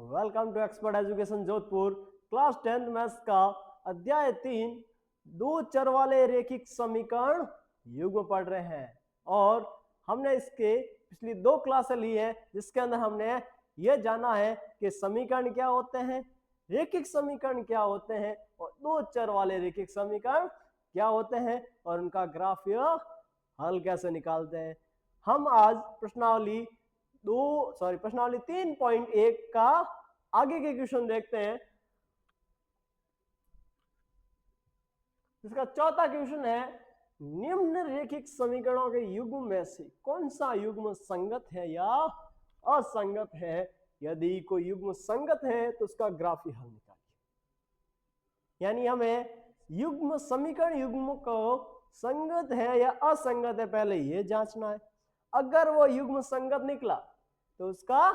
Welcome to expert education Jodhpur. Class 10th maths का अध्याय 3 दो चर वाले रैखिक समीकरण युग्म पढ़ रहे हैं और हमने इसके पिछली 2 क्लासें ली है जिसके अंदर हमने ये जाना है कि समीकरण क्या होते हैं, रैखिक समीकरण क्या होते हैं और दो चर वाले रैखिक समीकरण क्या होते हैं और उनका ग्राफीय हल कैसे निकालते हैं। हम आज प्रश्नावली 3.1 का आगे के क्वेश्चन देखते हैं। इसका चौथा क्वेश्चन है, निम्न रैखिक समीकरणों के युग्म में से कौन सा युग्म संगत है या असंगत है। यदि कोई युग्म संगत है तो उसका ग्राफीय हल निकालिए। यानी हमें युग्म समीकरण युग्म को संगत है या असंगत है पहले ये जांचना है। अगर वो युग्म संगत निकला तो उसका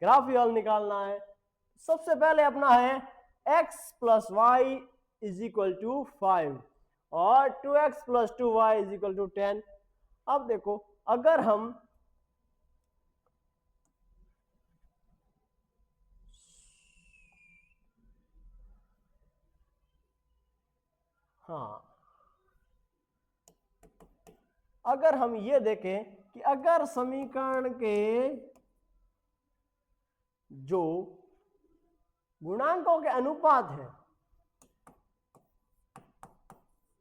ग्राफीय हल निकालना है। सबसे पहले अपना है x + y = 5 और 2x + 2y = 10। अब देखो, अगर हम अगर हम ये देखें कि अगर समीकरण के जो गुणांकों के अनुपात है,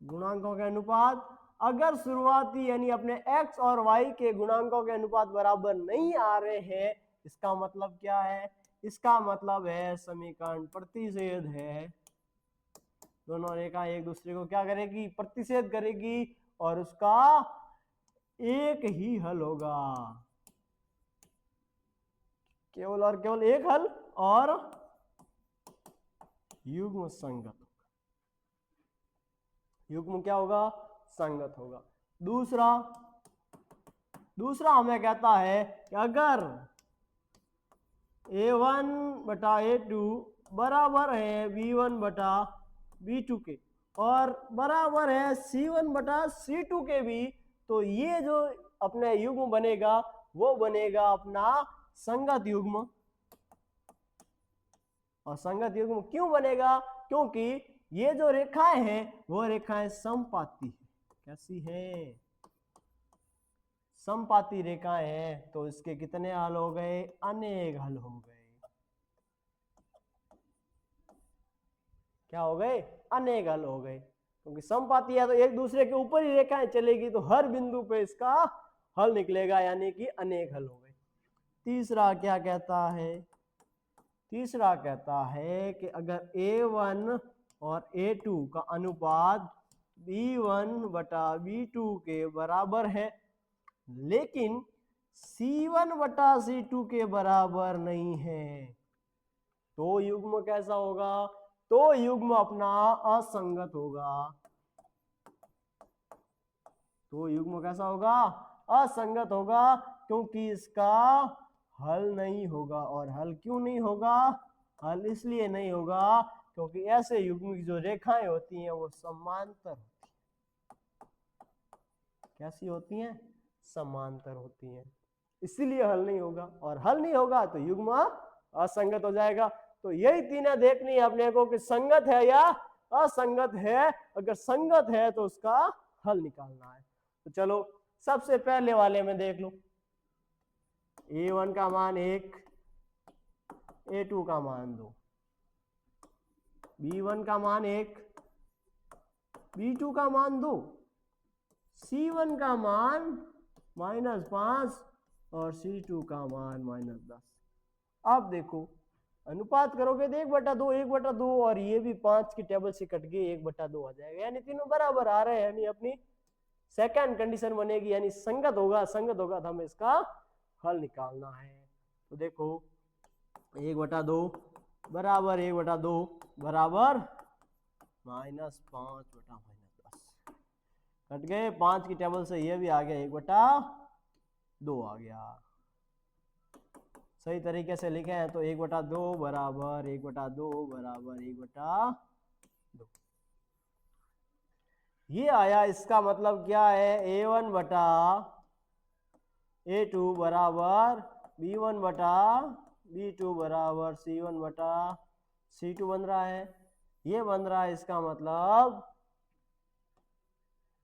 गुणांकों के अनुपात अगर शुरुआती यानी अपने x और y के गुणांकों के अनुपात बराबर नहीं आ रहे हैं, इसका मतलब क्या है? इसका मतलब है समीकरण प्रतिच्छेद है। दोनों रेखा एक दूसरे को क्या करेगी? प्रतिच्छेद करेगी और उसका एक ही हल होगा, केवल और केवल एक हल और युग्म संगत होगा। युग्म क्या होगा? संगत होगा। दूसरा हमें कहता है कि अगर a1/a2 बराबर है b1/b2 के और बराबर है c1/c2 के भी, तो ये जो अपने युग्म बनेगा वो बनेगा अपना संगत युग्म। और संगत युग्म क्यों बनेगा? क्योंकि ये जो रेखाएं हैं वो रेखाएं समपाती है। कैसी है? समपाती रेखाएं हैं। तो इसके कितने हल हो गए? अनेक हल हो गए। क्या हो गए? अनेक हल हो गए। क्योंकि समपाती है तो एक दूसरे के ऊपर ही रेखाएं चलेगी तो हर बिंदु पे इसका हल निकलेगा, यानी कि अनेक हल हो गए। तीसरा क्या कहता है? तीसरा कहता है कि अगर a1 और a2 का अनुपात b1/b2 के बराबर है लेकिन c1/c2 के बराबर नहीं है, तो युग्म कैसा होगा? तो युग्म अपना असंगत होगा। तो युग्म कैसा होगा? असंगत होगा, क्योंकि इसका हल नहीं होगा। और हल क्यों नहीं होगा? हल इसलिए नहीं होगा क्योंकि ऐसे युग्म की जो रेखाएं होती हैं वो समांतर होती हैं। कैसी होती हैं? समांतर होती हैं, इसीलिए हल नहीं होगा। और हल नहीं होगा तो युग्म असंगत हो जाएगा। तो यही तीनों देखनी है अपने को कि संगत है या असंगत है। अगर संगत है तो उसका हल निकालना है। तो चलो सबसे पहले वाले में देख लो। a1 का मान 1, a2 का मान 2, b1 का मान 1, b2 का मान 2, c1 का मान -5 और c2 का मान -10। अब देखो, अनुपात करोगे तो 1/2 1/2 और ये भी 5 की टेबल से कट गए 1/2 आ जाएगा, यानी तीनों बराबर आ रहे हैं, यानी अपनी सेकंड कंडीशन बनेगी, यानी संगत होगा। संगत होगा तो हमें इसका हल निकालना है। तो देखो 1/2 बराबर 1/2 बराबर -5/-10 कट गए। 5 की टेबल से ये भी आ गया 1/2 आ गया। सही तरीके से लिखे हैं तो 1/2 बराबर 1/2 बराबर 1/2 ये आया। इसका मतलब क्या है? a1/a2 बराबर b1/b2 b2 बराबर c1 बटा c2 बन रहा है। ये बन रहा है, इसका मतलब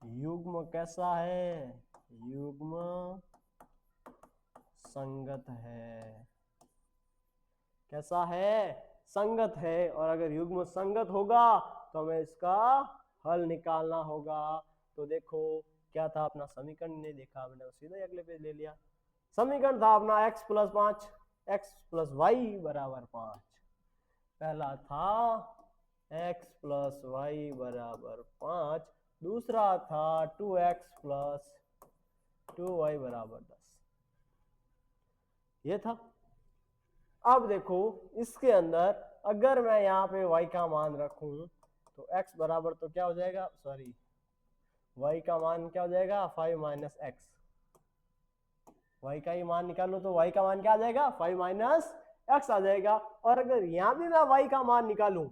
युग्म कैसा है? युग्म संगत है। कैसा है? संगत है। और अगर युग्म संगत होगा तो हमें इसका हल निकालना होगा। तो देखो क्या था अपना समीकरण, नहीं देखा मैंने, सीधा अगले पेज ले लिया। समीकरण था अपना x plus 5 x plus Y बराबर 5। पहला था x प्लस वाई बराबर 5, दूसरा था 2x प्लस 2y बराबर 10। ये था। अब देखो इसके अंदर अगर मैं यहाँ पे y का मान रखूं तो x बराबर तो क्या हो जाएगा, सॉरी y का मान क्या हो जाएगा 5 माइनस एक्स। y का ही मान निकालो तो y का मान क्या आ जाएगा 5 माइनस एक्स आ जाएगा। और अगर यहाँ भी मैं y का मान निकालूं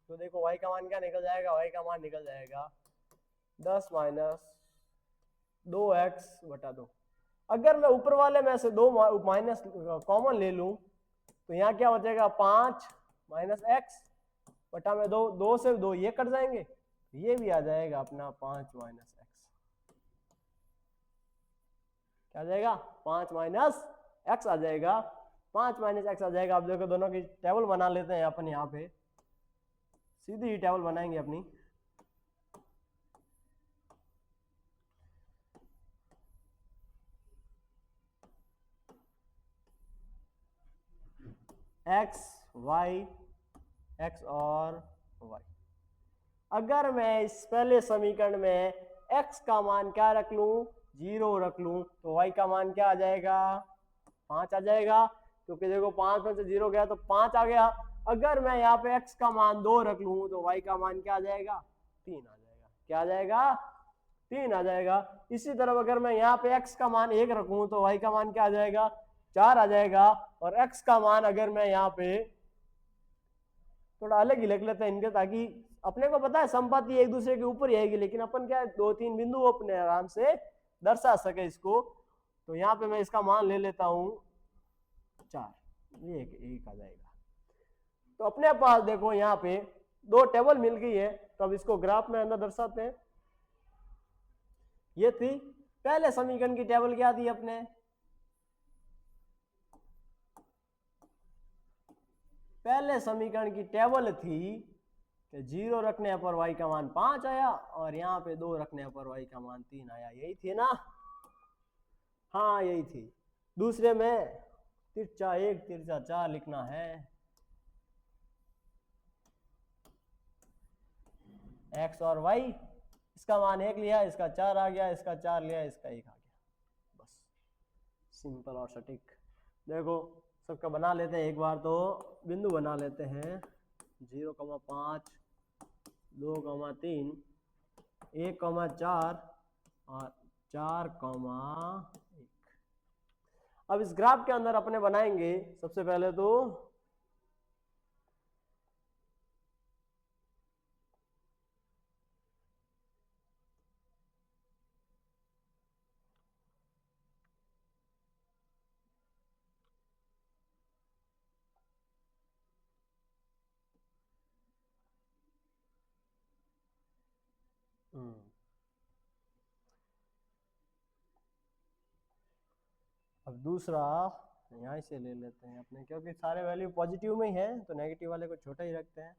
तो देखो y का मान क्या निकल जाएगा, y का मान निकल जाएगा 10 माइनस 2x बटा 2। अगर मैं ऊपर वाले में से 2 माइनस कॉमन ले लूं तो यहाँ क्या बचेगा 5 माइनस एक्स बटा में 2, 2 से 2 ये कट जाएंगे, ये भी आ जाएगा अपना 5 माइनस एक्स। क्या आ जाएगा 5 माइनस एक्स आ जाएगा, 5 माइनस एक्स आ जाएगा। अब देखो दोनों की टेबल बना लेते हैं अपन, यहाँ पे सीधी ही टेबल बनाएंगे अपनी। एक्स वाई, एक्स और वाई। अगर मैं इस पहले समीकरण में x का मान क्या रख लूं 0 रख लूं तो y का मान क्या आ जाएगा 5 आ जाएगा, क्योंकि देखो 5 में से 0 गया तो 5 आ गया। अगर मैं यहाँ पे x का मान 2 रख लूं तो y का मान क्या आ जाएगा 3 आ जाएगा। क्या आ जाएगा 3 आ जाएगा। इसी तरह अगर मैं यहाँ पे x का मान 1 रखूं तो y का मान क्या आ जाएगा 4 आ जाएगा। और x का मान अगर मैं यहाँ पे थोड़ा अलग ही लिख लेते हैं इनके, ताकि अपने को पता है संपाति एक दूसरे के ऊपर ही आएगी, लेकिन अपन क्या 2-3 बिंदु अपने आराम से दर्शा सके इसको। तो यहाँ पे मैं इसका मान ले लेता हूं 4, ये एक आ जाएगा। तो अपने पास देखो यहाँ पे 2 टेबल मिल गई है, तो अब इसको ग्राफ में अंदर दर्शाते हैं। ये थी पहले समीकरण की टेबल, क्या थी अपने पहले समीकरण की टेबल थी कि 0 रखने पर y का मान 5 आया और यहाँ पे 2 रखने पर y का मान 3 आया। यही थी ना? हाँ यही थी। दूसरे में तिरछा 1 तिरछा 4 लिखना है। x और y, इसका मान 1 लिया, इसका 4 आ गया, इसका 4 लिया, इसका 1 आ गया। बस सिंपल और सटीक। देखो सबका बना लेते हैं एक बार, तो बिंदु बना लेते हैं 0,5 2,3 1,4 और 4,1। अब इस ग्राफ के अंदर अपने बनाएंगे सबसे पहले तो अब दूसरा यहाँ से ले लेते हैं अपने, क्योंकि सारे वैल्यू पॉजिटिव में ही है तो नेगेटिव वाले को छोटा ही रखते हैं।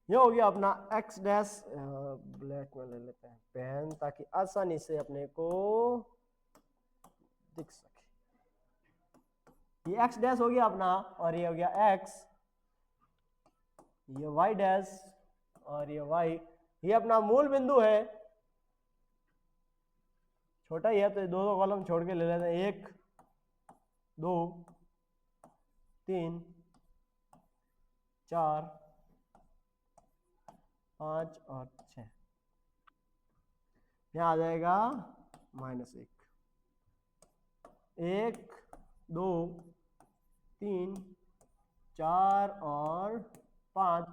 ये हो गया अपना x डैश। ब्लैक में ले लेते हैं पेन, ताकि आसानी से अपने को दिख सके। ये x डैश हो गया अपना, और ये हो गया x, ये y डैश और ये y। ये अपना मूल बिंदु है, छोटा ही है तो दो दो कॉलम छोड़ के ले लेते हैं। 1 2 3 4 5 और 6। यहाँ आ जाएगा -1 1 2 3 4 और 5,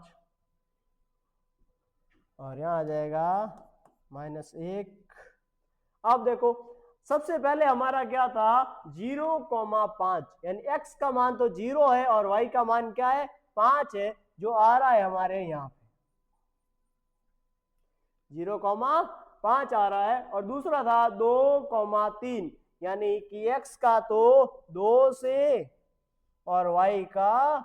और यहाँ आ जाएगा -1। अब देखो सबसे पहले हमारा क्या था 0,5, यानी x का मान तो 0 है और y का मान क्या है 5 है, जो आ रहा है हमारे यहाँ पे 0,5 आ रहा है। और दूसरा था 2,3, यानी कि x का तो 2 से और y का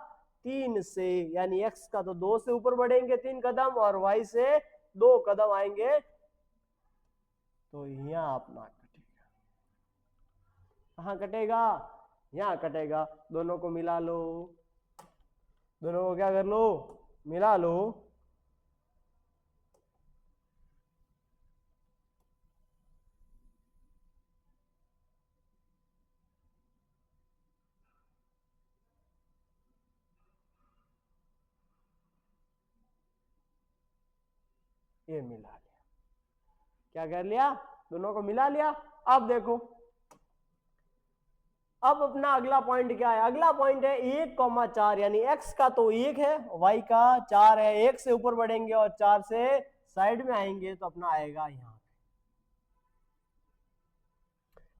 3 से, यानी x का तो 2 से ऊपर बढ़ेंगे 3 कदम और y से 2 कदम आएंगे, तो यहाँ अपना कटेगा। कहाँ कटेगा? यहाँ कटेगा। दोनों को मिला लो, दोनों को क्या कर लो, मिला लो। ये मिला लिया, क्या कर लिया, दोनों को मिला लिया। अब देखो अब अपना अगला पॉइंट क्या है, अगला पॉइंट है 1,4, यानी x का तो 1 है, y का 4 है। 1 से ऊपर बढ़ेंगे और 4 से साइड में आएंगे तो अपना आएगा यहाँ।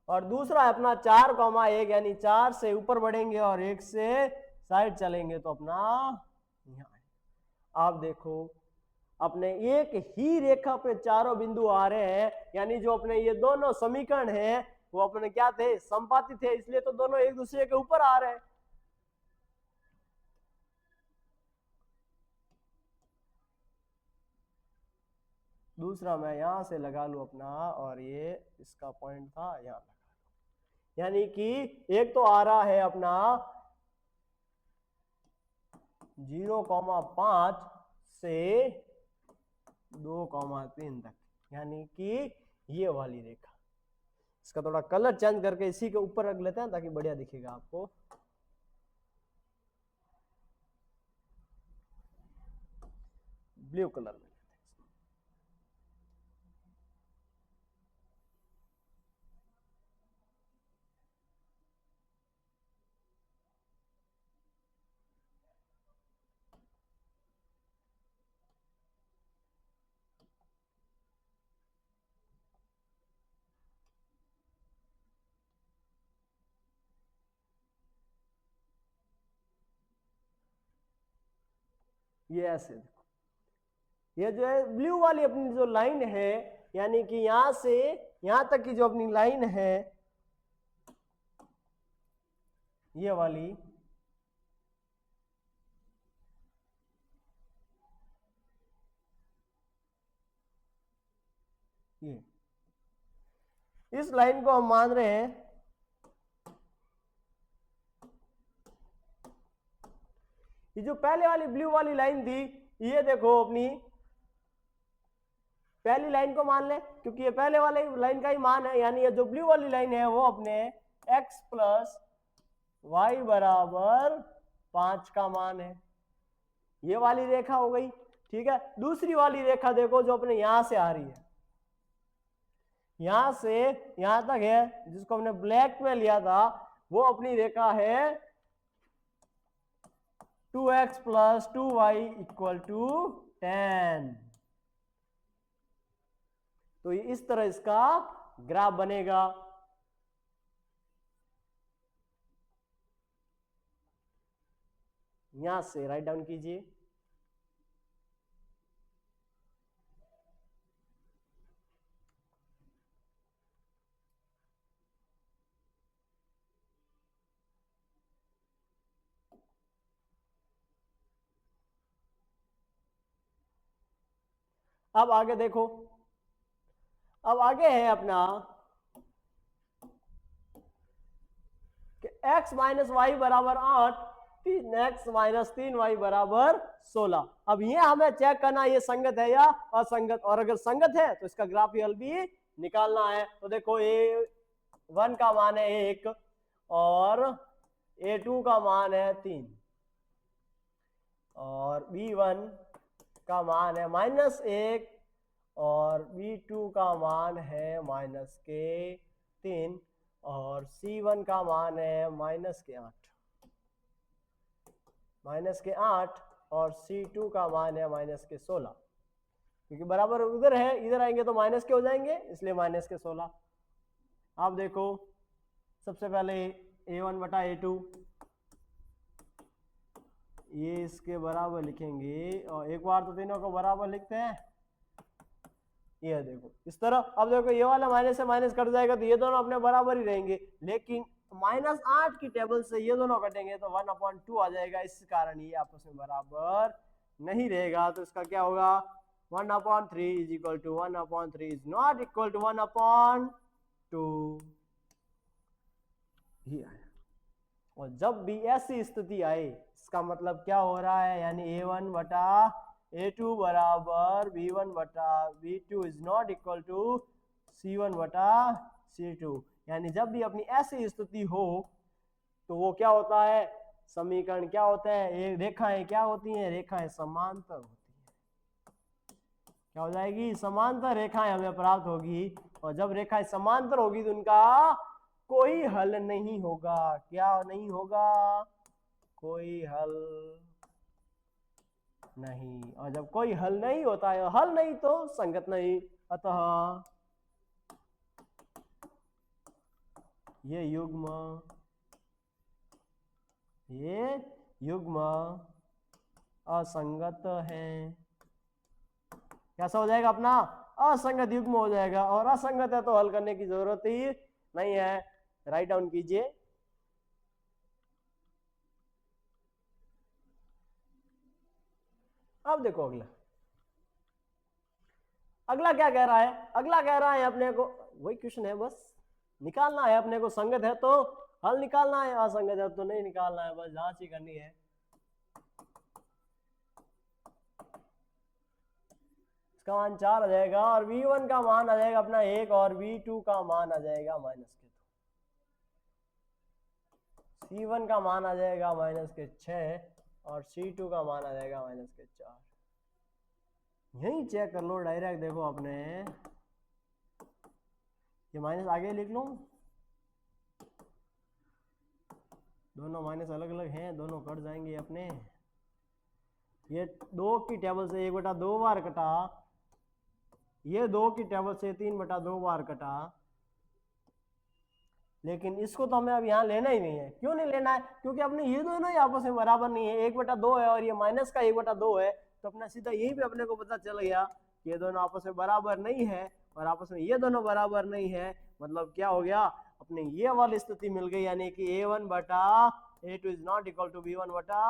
और दूसरा है अपना 4,1, यानी 4 से ऊपर बढ़ेंगे और 1 से साइड चलेंगे तो अपना यहाँ आएगा। आप देखो अपने एक ही रेखा पे चारों बिंदु आ रहे हैं, यानी जो अपने ये दोनों समीकरण हैं वो अपने क्या थे, संपाती थे, इसलिए तो दोनों एक दूसरे के ऊपर आ रहे हैं। दूसरा मैं यहां से लगा लू अपना, और ये इसका पॉइंट था, यहां लगा लू, यानी कि एक तो आ रहा है अपना 0,5 से 2,3 तक, यानी कि ये वाली रेखा। इसका थोड़ा कलर चेंज करके इसी के ऊपर रख लेते हैं ताकि बढ़िया दिखेगा आपको। ब्लू कलर में ये ऐसे देखो, ये जो है ब्लू वाली अपनी जो लाइन है, यानी कि यहां से यहां तक की जो अपनी लाइन है ये वाली, ये इस लाइन को हम मान रहे हैं ये जो पहले वाली ब्लू वाली लाइन थी, ये देखो अपनी पहली लाइन को मान ले, क्योंकि ये पहले वाले लाइन का ही मान है, यानी ये जो ब्लू वाली लाइन है वो अपने x प्लस वाई बराबर 5 का मान है। ये वाली रेखा हो गई, ठीक है। दूसरी वाली रेखा देखो जो अपने यहां से आ रही है, यहां से यहां तक है, जिसको हमने ब्लैक में लिया था, वो अपनी रेखा है 2x plus 2y equal to 10। तो इस तरह इसका ग्राफ बनेगा। यहां से राइट डाउन कीजिए। अब आगे देखो, अब आगे है अपना कि x माइनस वाई बराबर 8, 3x माइनस 3y बराबर 16। अब ये हमें चेक करना ये संगत है या असंगत, और अगर संगत है तो इसका ग्राफी हल भी निकालना है। तो देखो A1 का मान है 1 और A2 का मान है 3 और B1 का मान है -1 और B2 का मान है -3 और C1 का मान है -8। माइनस के 8 और C2 का मान है माइनस के 16, क्योंकि बराबर उधर है, इधर आएंगे तो माइनस के हो जाएंगे, इसलिए माइनस के 16। आप देखो सबसे पहले A1 बटा A2 ये इसके बराबर लिखेंगे, और एक बार तो तीनों को बराबर लिखते हैं, ये देखो इस तरह। अब देखो ये वाला माइनस से माइनस कट जाएगा तो ये दोनों अपने बराबर ही रहेंगे, लेकिन -8 की टेबल से ये दोनों कटेंगे तो 1/2 आ जाएगा, इस कारण ये आपस में बराबर नहीं रहेगा। तो इसका क्या होगा, 1/3 is equal to 1/3 is not equal to 1/2 ही आया। और जब भी ऐसी स्थिति आए, इसका मतलब क्या हो रहा है, यानी A1 बटा A2 बराबर B1 बटा B2 is not equal to C1 बटा C2, यानी जब भी अपनी ऐसी स्थिति हो तो वो क्या होता है, समीकरण क्या होता है, ये रेखाएं क्या होती हैं, रेखाएं समांतर होती हैं। क्या हो जाएगी, समांतर रेखाएं हमें प्राप्त होगी, और जब रेखाएं समांतर होगी तो उनका कोई हल नहीं होगा। क्या नहीं होगा, कोई हल नहीं, और जब कोई हल नहीं होता है, हल नहीं तो संगत नहीं, अतः ये युग्म असंगत है। कैसा हो जाएगा अपना, असंगत युग्म हो जाएगा, और असंगत है तो हल करने की जरूरत ही नहीं है। राइट डाउन कीजिए। अब देखो अगला क्या कह रहा है, अगला कह रहा है अपने को वही क्वेश्चन है, बस निकालना है अपने को, संगत है तो हल निकालना है, असंगत है तो नहीं निकालना है, बस जांच ही करनी है। इसका मान 4 आ जाएगा, और V1 का मान आ जाएगा अपना 1, और V2 का मान आ जाएगा -के 2, C1 का मान आ जाएगा -के 6, और C2 का मान आ जाएगा -के 4। यही चेक कर लो डायरेक्ट, देखो अपने ये माइनस आगे लिख लो, दोनों माइनस अलग अलग हैं, दोनों कट जाएंगे अपने। ये 2 की टेबल से 1/2 बार कटा, ये 2 की टेबल से 3/2 बार कटा, लेकिन इसको तो हमें अब यहाँ लेना ही नहीं है। क्यों नहीं लेना है, क्योंकि अपने ये दोनों ही आपस में बराबर नहीं है, 1/2 है और ये माइनस का 1/2 है, तो अपना सीधा यही पे अपने को पता चल गया कि ये दोनों आपस में बराबर नहीं है, और आपस में ये दोनों बराबर नहीं है, मतलब क्या हो गया, अपने ये वाली स्थिति मिल गई, यानी कि A1 बटा A2 is not equal to B1 बटा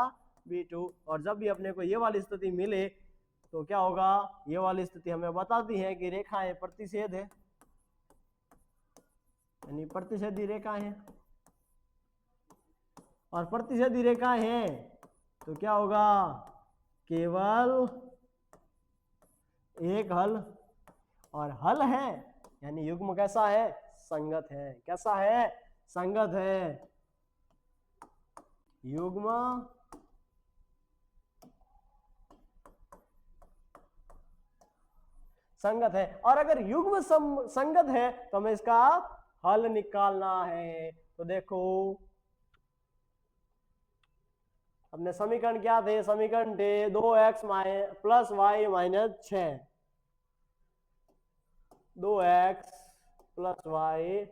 B2। और जब भी अपने को ये वाली स्थिति मिले तो क्या होगा, ये वाली स्थिति हमें बताती है कि रेखाएं प्रतिच्छेद है, यानी प्रतिच्छेदी रेखा है, और प्रतिच्छेदी रेखा है तो क्या होगा, केवल एक हल, और हल है यानी युग्म कैसा है, संगत है। कैसा है, संगत है, युग्म संगत है। और अगर युग्म संगत है तो हमें इसका हल निकालना है। तो देखो अपने समीकरण क्या थे, समीकरण थे 2x plus Y minus 6, 2x plus Y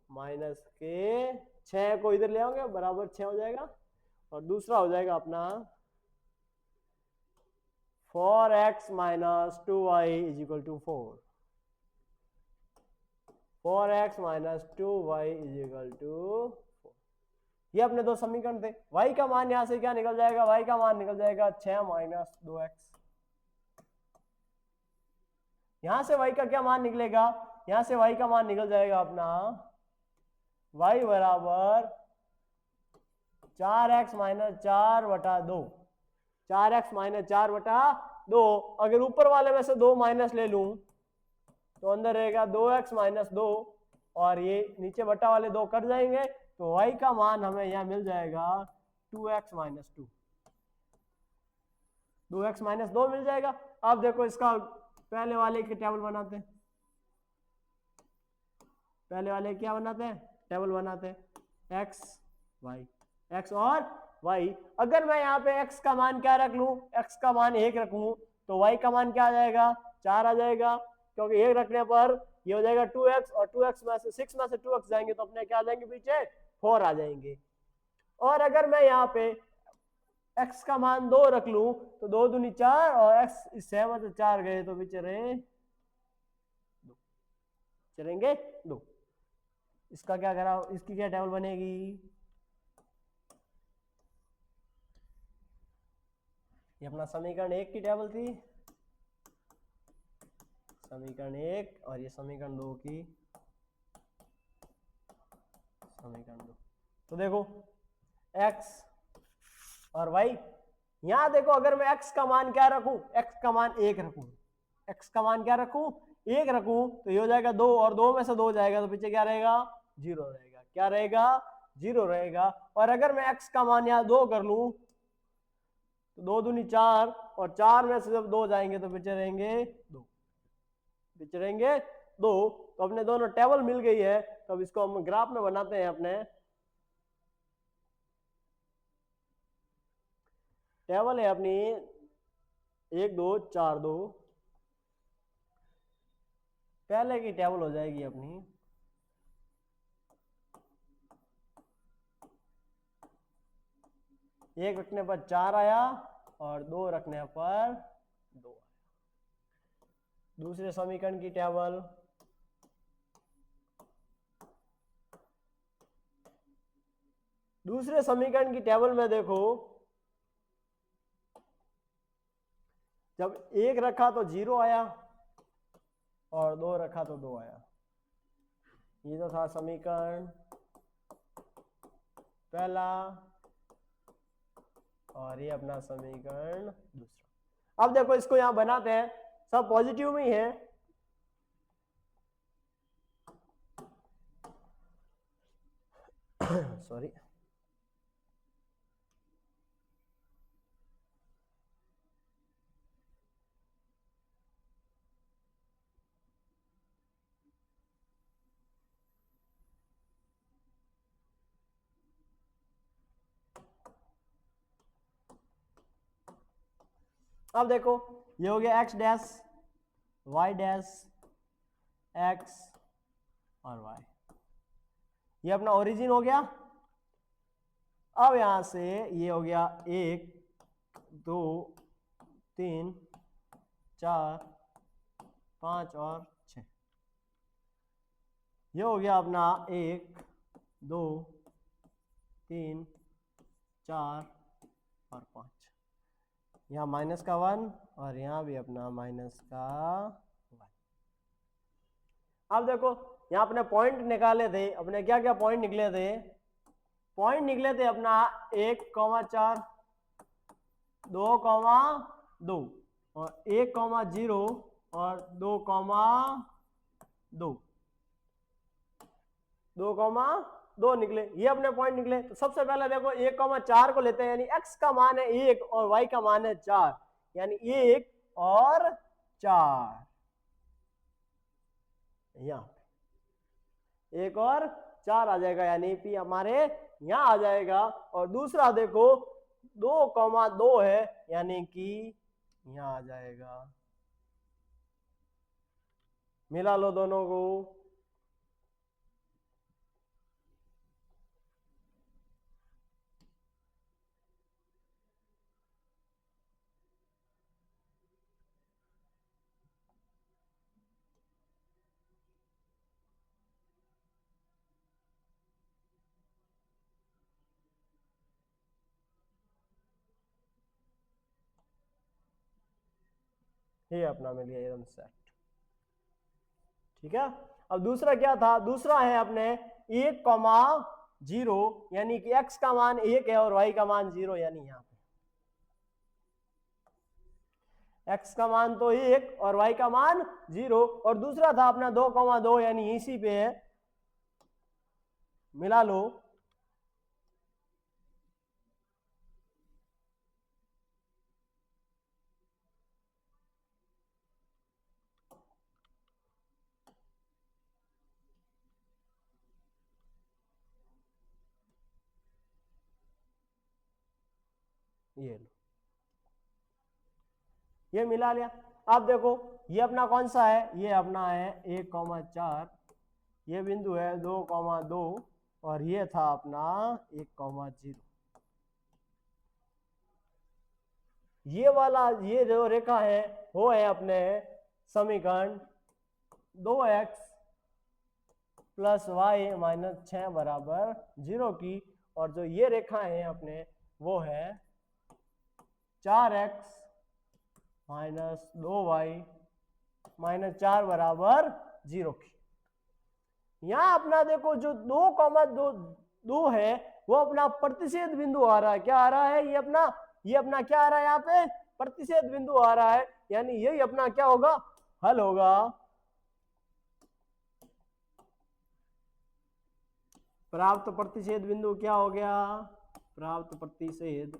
minus के 6 को इधर ले आओगे बराबर 6 हो जाएगा, और दूसरा हो जाएगा अपना 4x minus 2y is equal to 4, 4x minus 2y is equal to 4। ये अपने दो समीकरण थे। y का मान यहां से क्या निकल जाएगा, y का मान निकल जाएगा 6 माइनस 2x। यहां से y का क्या मान निकलेगा, यहां से y का मान निकल जाएगा अपना y बराबर 4x माइनस 4/2, 4x माइनस 4/2। अगर ऊपर वाले में से 2 माइनस ले लूं तो अंदर रहेगा 2x माइनस 2, और ये नीचे बटा वाले 2 कट जाएंगे, तो y का मान हमें यहां मिल जाएगा 2x माइनस 2, 2x माइनस 2 मिल जाएगा। अब देखो इसका पहले वाले की टेबल बनाते हैं, पहले वाले क्या बनाते हैं, टेबल बनाते हैं, x y, x और y। अगर मैं यहाँ पे x का मान क्या रख लूं, x का मान 1 रखूं तो y का मान क्या आ जाएगा, 4 आ जाएगा, क्योंकि 1 रखने पर ये हो जाएगा 2x, और 2x में से 6 में से 2x जाएंगे तो अपने क्या आ जाएंगे पीछे 4 आ जाएंगे। और अगर मैं यहाँ पे x का मान 2 रख लूं तो 2 दूनी 4 और x इस 6 में से 4 गए तो पीछे रहे 2, चलेंगे 2। इसका क्या करा, इसकी क्या टेबल बनेगी, ये अपना समीकरण 1 की टेबल थी, समीकरण 1, और ये समीकरण 2 की समीकरण 2। तो देखो x और y, यहां देखो अगर मैं x का मान क्या रखूं, x का मान 1 रखूं, x का मान क्या रखूं 1 रखूं तो ये हो जाएगा 2, और 2 में से 2 जाएगा तो पीछे क्या रहेगा 0 रहेगा, क्या रहेगा 0 रहेगा। और अगर मैं x का मान यहाँ 2 कर लूं तो 2 दूनी 4, और 4 में से जब 2 जाएंगे तो पीछे रहेंगे 2, पीछे रहेंगे 2। तो अपने दोनों टेबल मिल गई है, तो अब इसको हम ग्राफ में बनाते हैं। अपने टेबल है अपनी 1 2 4 2, पहले की टेबल हो जाएगी अपनी 1 रखने पर 4 आया और 2 रखने पर 2 आया। दूसरे समीकरण की टेबल दूसरे समीकरण की टेबल में देखो, जब 1 रखा तो 0 आया और 2 रखा तो 2 आया। ये तो था समीकरण पहला, और ये अपना समीकरण दूसरा। अब देखो इसको यहां बनाते हैं, सब पॉजिटिव में ही है, सॉरी। अब देखो ये हो गया x dash y dash x और y, ये अपना ओरिजिन हो गया। अब यहां से ये हो गया 1 2 3 4 5 और 6, ये हो गया अपना 1 2 3 4 और 5, यहाँ माइनस का 1 और यहाँ भी अपना माइनस का 1। अब देखो यहाँ अपने पॉइंट निकाले थे, अपने क्या क्या पॉइंट निकले थे, पॉइंट निकले थे अपना 1,4 2,2 और 1,0 और 2,2 2,2 निकले, ये अपने पॉइंट निकले। तो सबसे पहले देखो 1,4 को लेते हैं, यानी x का मान है 1 और y का मान है 4, यानी 1 और 4, यहाँ 1 और 4 आ जाएगा, यानी p हमारे यहाँ आ जाएगा। और दूसरा देखो 2,2 है, यानी कि यहाँ आ जाएगा, मिला लो दोनों को, ये अपना मिल गया एकदम सेट। ठीक है, अब दूसरा क्या था, दूसरा है अपने 1,0, यानी कि x का मान 1 है और y का मान 0, यानी यहाँ पे x का मान तो 1 और y का मान 0, और दूसरा था अपना 2,2, यानी इसी पे है, मिला लो। ये लो, ये मिला लिया। अब देखो ये अपना कौन सा है, ये अपना है 1,4, ये बिंदु है 2,2 और ये था अपना 1,0। ये वाला ये जो रेखा है वो है अपने समीकरण 2x प्लस वाई माइनस 6 बराबर 0 की, और जो ये रेखा है अपने वो है 4x माइनस 2y माइनस 4 बराबर 0 की। यहां अपना देखो जो 2,2 है वो अपना प्रतिच्छेद बिंदु आ रहा है। क्या आ रहा है, ये अपना क्या आ रहा है, यहाँ पे प्रतिच्छेद बिंदु आ रहा है, यानी यही अपना क्या होगा, हल होगा। प्राप्त प्रतिच्छेद बिंदु क्या हो गया, प्राप्त प्रतिच्छेद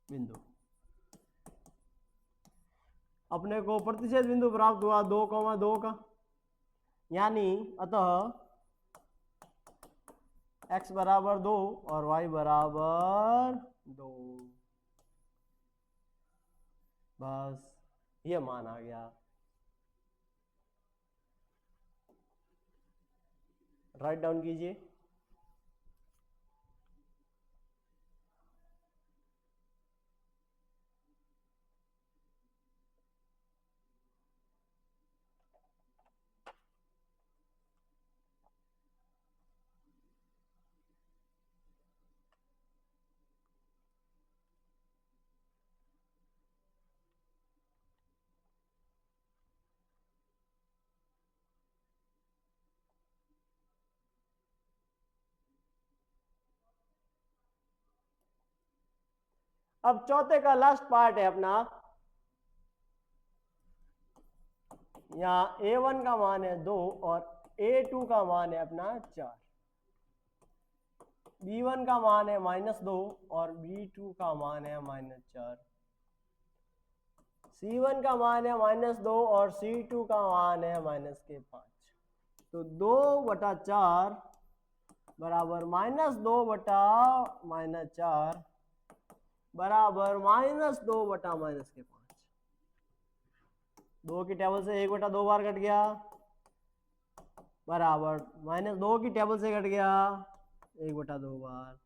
बिंदु, अपने को प्रतिच्छेद बिंदु प्राप्त हुआ 2,2 का, यानी अतः x बराबर 2 और y बराबर 2, बस ये मान आ गया। राइट डाउन कीजिए। अब चौथे का लास्ट पार्ट है अपना, यहाँ a1 का मान है 2 और a2 का मान है अपना 4, b1 का मान है -2 और b2 का मान है -4, c1 का मान है -2 और c2 का मान है -5। तो 2/4 बराबर -2/-4 बराबर -2/-5। 2 की टेबल से 1/2 बार कट गया, बराबर -2 की टेबल से कट गया 1/2 बार,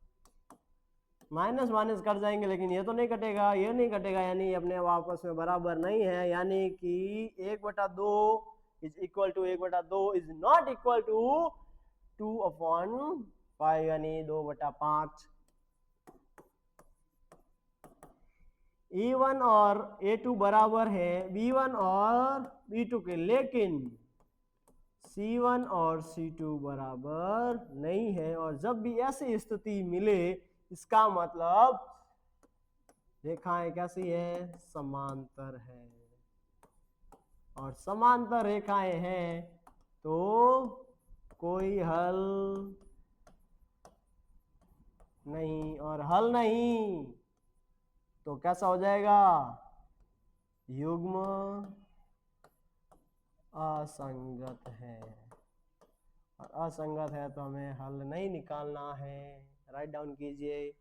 माइनस माइनस कट जाएंगे लेकिन ये तो नहीं कटेगा, ये नहीं कटेगा, यानी अपने आपस में बराबर नहीं है, यानी कि 1/2 is equal to 1/2 is not equal to 2/5, यानी 2/5। E1 और A2 बराबर है B1 और B2 के, लेकिन C1 और C2 बराबर नहीं है। और जब भी ऐसी स्थिति मिले इसका मतलब रेखाएं कैसी है, समांतर है, और समांतर रेखाएं हैं तो कोई हल नहीं, और हल नहीं तो कैसा हो जाएगा, युग्म असंगत है, और असंगत है तो हमें हल नहीं निकालना है। राइट डाउन कीजिए।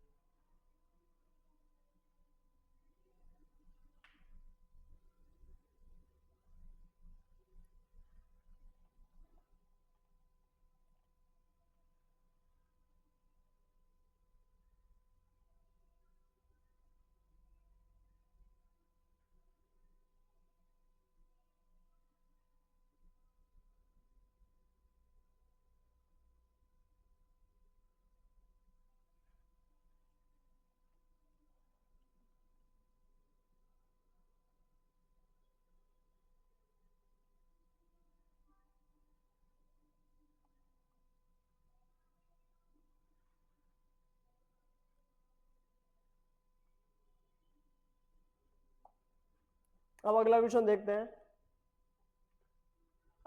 अब अगला क्वेश्चन देखते हैं।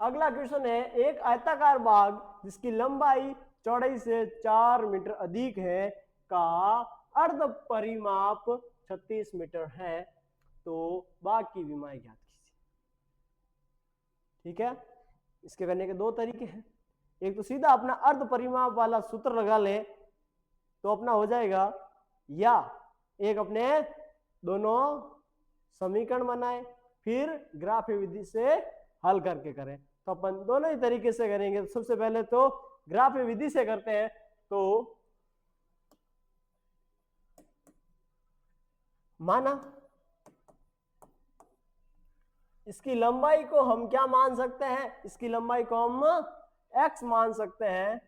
अगला क्वेश्चन है, एक आयताकार बाग जिसकी लंबाई चौड़ाई से 4 मीटर अधिक है का अर्ध परिमाप 36 मीटर है, तो बाग की विमाएं ज्ञात कीजिए। ठीक है, इसके करने के दो तरीके हैं। एक तो सीधा अपना अर्ध परिमाप वाला सूत्र लगा ले, तो अपना हो जाएगा, या एक अपने दोनों समीकरण बनाए फिर ग्राफ विधि से हल करके करें। तो अपन दोनों ही तरीके से करेंगे। सबसे पहले तो ग्राफ विधि से करते हैं। तो माना इसकी लंबाई को हम क्या मान सकते हैं, इसकी लंबाई को हम x मान सकते हैं,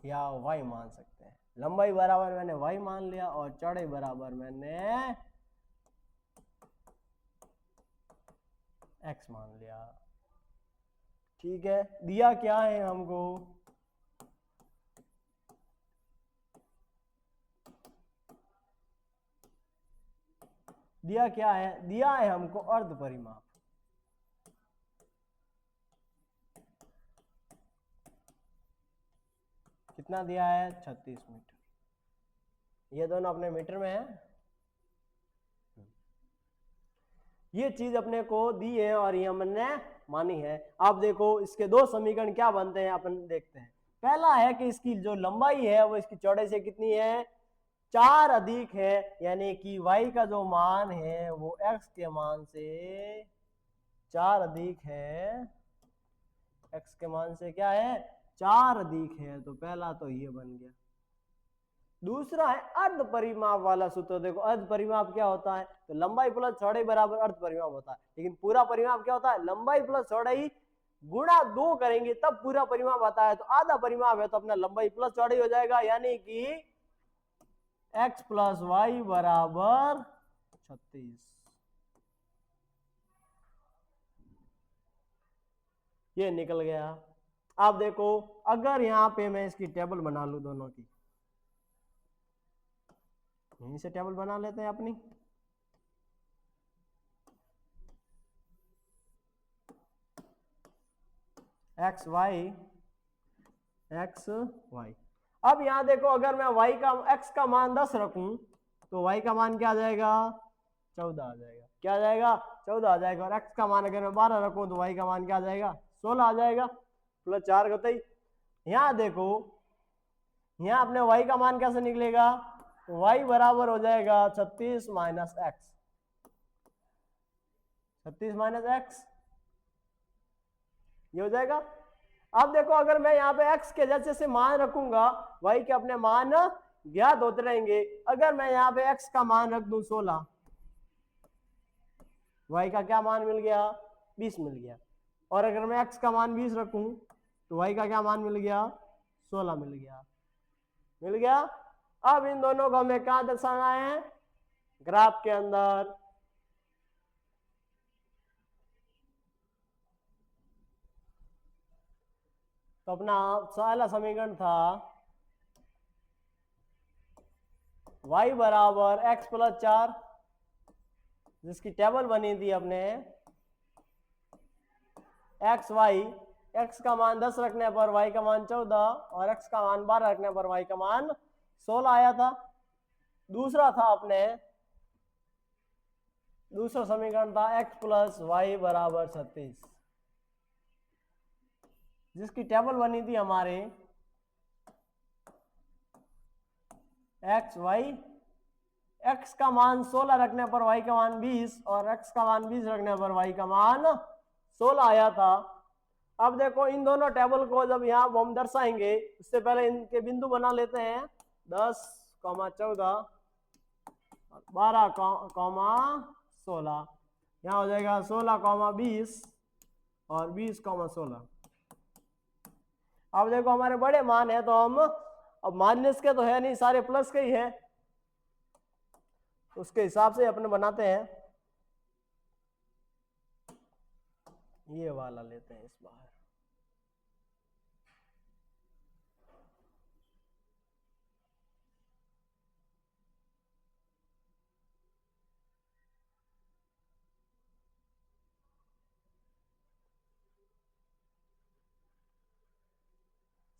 या y मान सकते हैं। लंबाई बराबर मैंने y मान लिया और चौड़ाई बराबर मैंने x मान लिया। ठीक है, दिया क्या है हमको, दिया क्या है, दिया है हमको अर्ध परिमाप। कितना दिया है, 36 मीटर। ये दोनों अपने मीटर में है। ये चीज अपने को दी है और ये हमने मानी है। आप देखो इसके दो समीकरण क्या बनते हैं, अपन देखते हैं। पहला है कि इसकी जो लंबाई है वो इसकी चौड़ाई से कितनी है, 4 अधिक है, यानी कि y का जो मान है वो x के मान से 4 अधिक है, x के मान से क्या है, 4 अधिक है। तो पहला तो ये बन गया। दूसरा है अर्ध परिमाप वाला सूत्र। देखो अर्ध परिमाप क्या होता है, तो लंबाई प्लस चौड़ाई बराबर अर्ध परिमाप होता है। लेकिन पूरा परिमाप क्या होता है, लंबाई प्लस चौड़ाई गुणा 2 करेंगे तब पूरा परिमाप आता है। तो आधा परिमाप है तो अपना लंबाई प्लस चौड़ाई हो जाएगा, यानी कि x प्लस वाई बराबर 36। ये निकल गया। आप देखो अगर यहां पे मैं इसकी टेबल बना लू दोनों की, यहीं से टेबल बना लेते हैं अपनी। X Y X Y. अब यहां देखो अगर मैं y का x का मान 10 रखूं तो y का मान क्या आ जाएगा, 14 आ जाएगा। क्या आ जाएगा, 14 आ जाएगा। और x का मान अगर मैं 12 रखूं तो y का मान क्या आ जाएगा, 16 आ जाएगा। प्लस 4 होता ही। यहां देखो यहां अपने y का मान कैसे निकलेगा, तो y बराबर हो जाएगा 36 माइनस एक्स, 36 माइनस एक्स, ये हो जाएगा। अब देखो अगर मैं यहाँ पे x के जैसे से मान रखूंगा, y के अपने मान ज्ञात होते रहेंगे। अगर मैं यहाँ पे x का मान रख दूं 16, y का क्या मान मिल गया, 20 मिल गया। और अगर मैं x का मान 20 रखूं तो y का क्या मान मिल गया, 16 मिल गया। मिल गया। अब इन दोनों को हमें क्या दर्शाना है, ग्राफ के अंदर। तो अपना पहला समीकरण था y बराबर x प्लस 4, जिसकी टेबल बनी थी अपने एक्स वाई, एक्स का मान 10 रखने पर y का मान 14 और x का मान 12 रखने पर y का मान 16 आया था। दूसरा था अपने, दूसरा समीकरण था x प्लस वाई बराबर 36, जिसकी टेबल बनी थी हमारे एक्स वाई, x का मान 16 रखने पर y का मान 20 और x का मान 20 रखने पर y का मान 16 आया था। अब देखो इन दोनों टेबल को जब यहाँ हम दर्शाएंगे, उससे पहले इनके बिंदु बना लेते हैं। 10, 14, 12, 16। यहाँ हो जाएगा 16, 20 और 20, 16। अब देखो हमारे बड़े मान है तो हम, अब माइनस के तो है नहीं, सारे प्लस के ही है, उसके हिसाब से अपने बनाते हैं। ये वाला लेते हैं इस बार।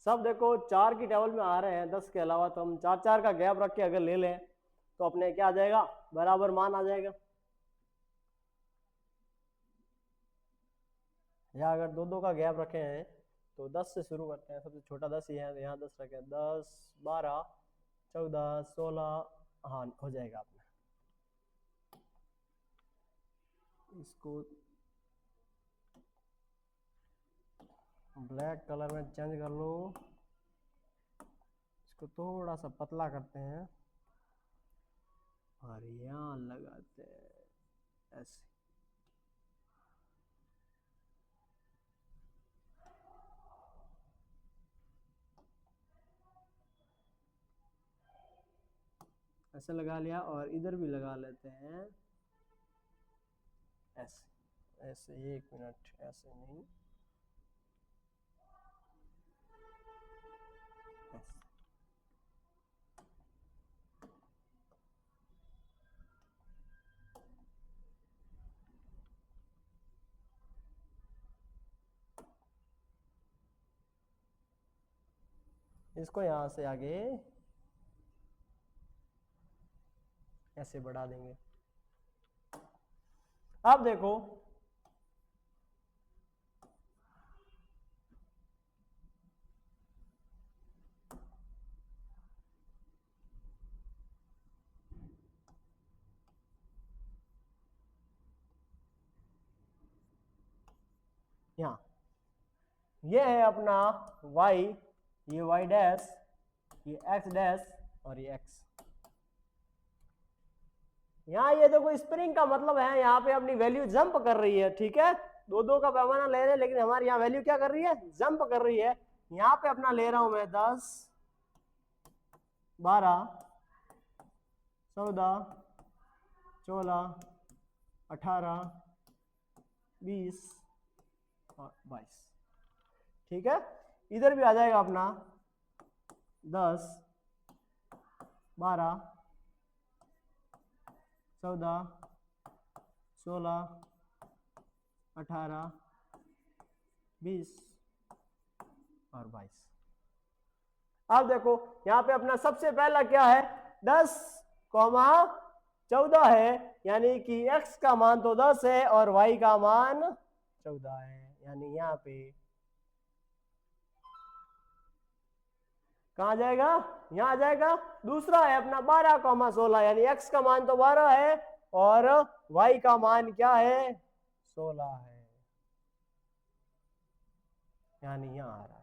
सब देखो 4 की टेबल में आ रहे हैं 10 के अलावा, तो हम 4 4 का गैप रख के अगर ले लें तो अपने क्या आ जाएगा, बराबर मान आ जाएगा। या अगर दो दो का गैप रखे हैं तो 10 से शुरू करते हैं, सबसे छोटा 10 ही है तो यहाँ 10 रखे, 10 12 14 16, हाँ हो जाएगा अपना। इसको ब्लैक कलर में चेंज कर लो, इसको थोड़ा सा पतला करते हैं और यहाँ लगाते हैं ऐसे। ऐसे लगा लिया और इधर भी लगा लेते हैं ऐसे ऐसे। 1 मिनट, ऐसे नहीं, ऐसे। इसको यहाँ से आगे ऐसे बढ़ा देंगे। अब देखो यहाँ ये है अपना y, ये y डैश, ये x डैश और ये x। यहाँ ये देखो स्प्रिंग का मतलब है यहाँ पे अपनी वैल्यू जंप कर रही है, ठीक है। दो दो का पैमाना ले रहे हैं लेकिन हमारी यहाँ वैल्यू क्या कर रही है, जंप कर रही है। यहाँ पे अपना ले रहा हूं मैं 10 12 14 16 18 20 और 22, ठीक है। इधर भी आ जाएगा अपना 10 12 14 16 18 20 और 22। अब देखो यहाँ पे अपना सबसे पहला क्या है, 10, 14 है, यानी कि x का मान तो 10 है और y का मान 14 है, यानी यहाँ पे कहाँ जाएगा, यहाँ आ जाएगा। दूसरा है अपना 12, 16, यानी x का मान तो 12 है और y का मान क्या है, 16 है, यानी यहाँ आ रहा है।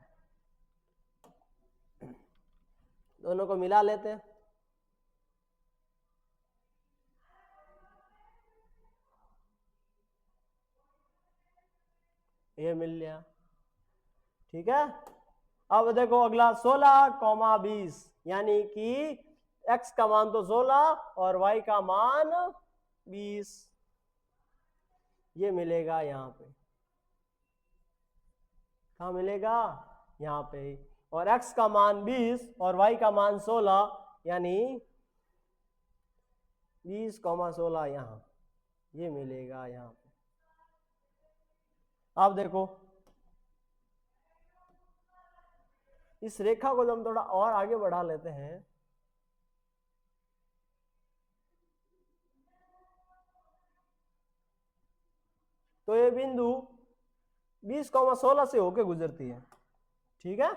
दोनों को मिला लेते हैं। ये मिल लिया, ठीक है। अब देखो अगला 16, 20, यानी कि x का मान तो 16 और y का मान 20, ये मिलेगा यहाँ पे। कहाँ मिलेगा, यहाँ पे। और x का मान 20 और y का मान 16, यानी 20, 16 यहाँ, ये मिलेगा यहाँ पे। अब देखो इस रेखा को जब हम थोड़ा और आगे बढ़ा लेते हैं तो ये बिंदु 20, 16 से होके गुजरती है, ठीक है।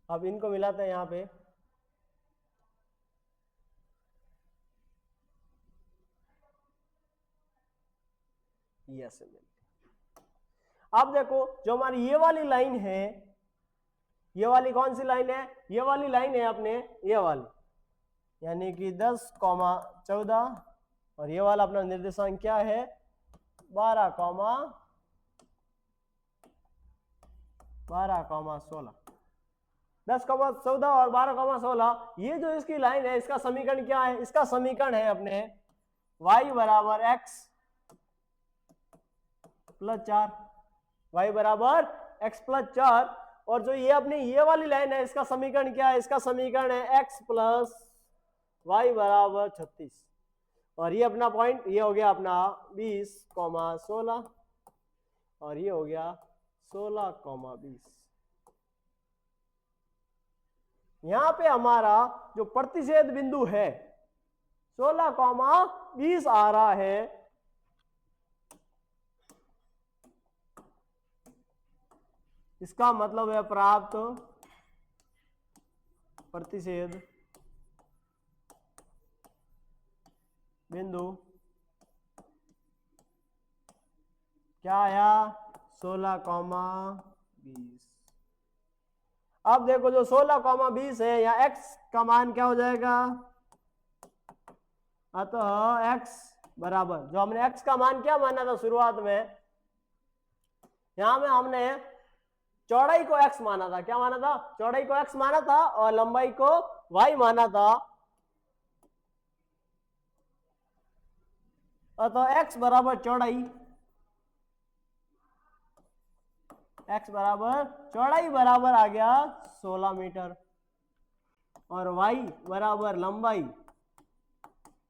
अब इनको मिलाते हैं यहाँ पे, ये ऐसे मिलती। अब देखो जो हमारी ये वाली लाइन है, ये वाली कौन सी लाइन है, ये वाली लाइन है अपने ये वाली, यानी कि 10, 14 और ये वाला अपना निर्देशांक क्या है, 12, 16। 10, 14 और 12, 16, ये जो इसकी लाइन है इसका समीकरण क्या है, इसका समीकरण है अपने y बराबर x प्लस 4, y बराबर x प्लस 4। और जो ये अपनी ये वाली लाइन है इसका समीकरण क्या है, इसका समीकरण है x प्लस y बराबर 36। और ये अपना पॉइंट ये हो गया अपना 20, 16 और ये हो गया 16, 20। यहां पे हमारा जो प्रतिच्छेद बिंदु है 16, 20 आ रहा है, इसका मतलब है प्राप्त प्रतिच्छेद बिंदु क्या आया 16,20। अब देखो जो 16,20 है या x का मान क्या हो जाएगा, अतः x बराबर जो हमने x का मान क्या माना था शुरुआत में, यहां में हमने चौड़ाई को x माना था, क्या माना था, चौड़ाई को x माना था और लंबाई को y माना था। अतः x बराबर चौड़ाई, x बराबर चौड़ाई बराबर आ गया 16 मीटर और y बराबर लंबाई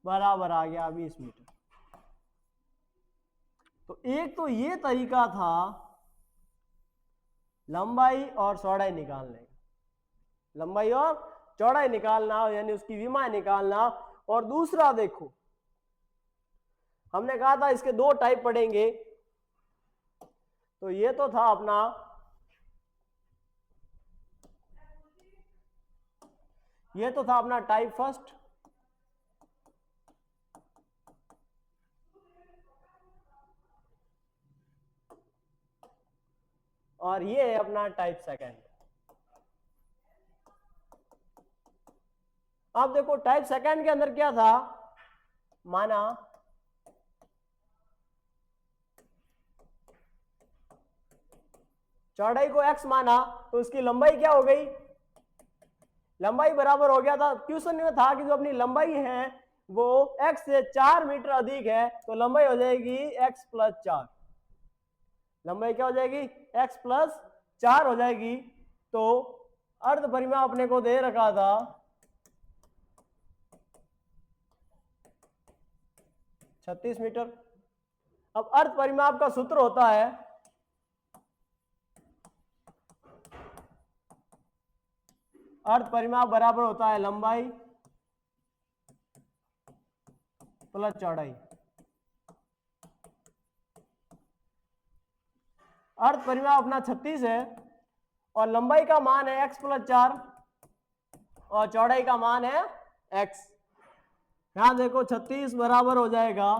बराबर आ गया 20 मीटर। तो एक तो ये तरीका था लंबाई और चौड़ाई निकालने का, लंबाई और चौड़ाई निकालना यानी उसकी विमा निकालना। और दूसरा देखो हमने कहा था इसके दो टाइप पढ़ेंगे, तो ये तो था अपना टाइप फर्स्ट और ये है अपना टाइप सेकंड। अब देखो टाइप सेकंड के अंदर क्या था, माना चौड़ाई को x माना तो उसकी लंबाई क्या हो गई, लंबाई बराबर हो गया था, क्वेश्चन में था कि जो अपनी लंबाई है वो x से 4 मीटर अधिक है तो लंबाई हो जाएगी x प्लस 4, लंबाई क्या हो जाएगी x प्लस 4 हो जाएगी। तो अर्ध परिमाप अपने को दे रखा था 36 मीटर। अब अर्ध परिमाप का सूत्र होता है अर्ध परिमाप बराबर होता है लंबाई प्लस चौड़ाई। अर्ध परिमाप अपना 36 है और लंबाई का मान है x प्लस 4 और चौड़ाई का मान है x। यहां देखो 36 बराबर हो जाएगा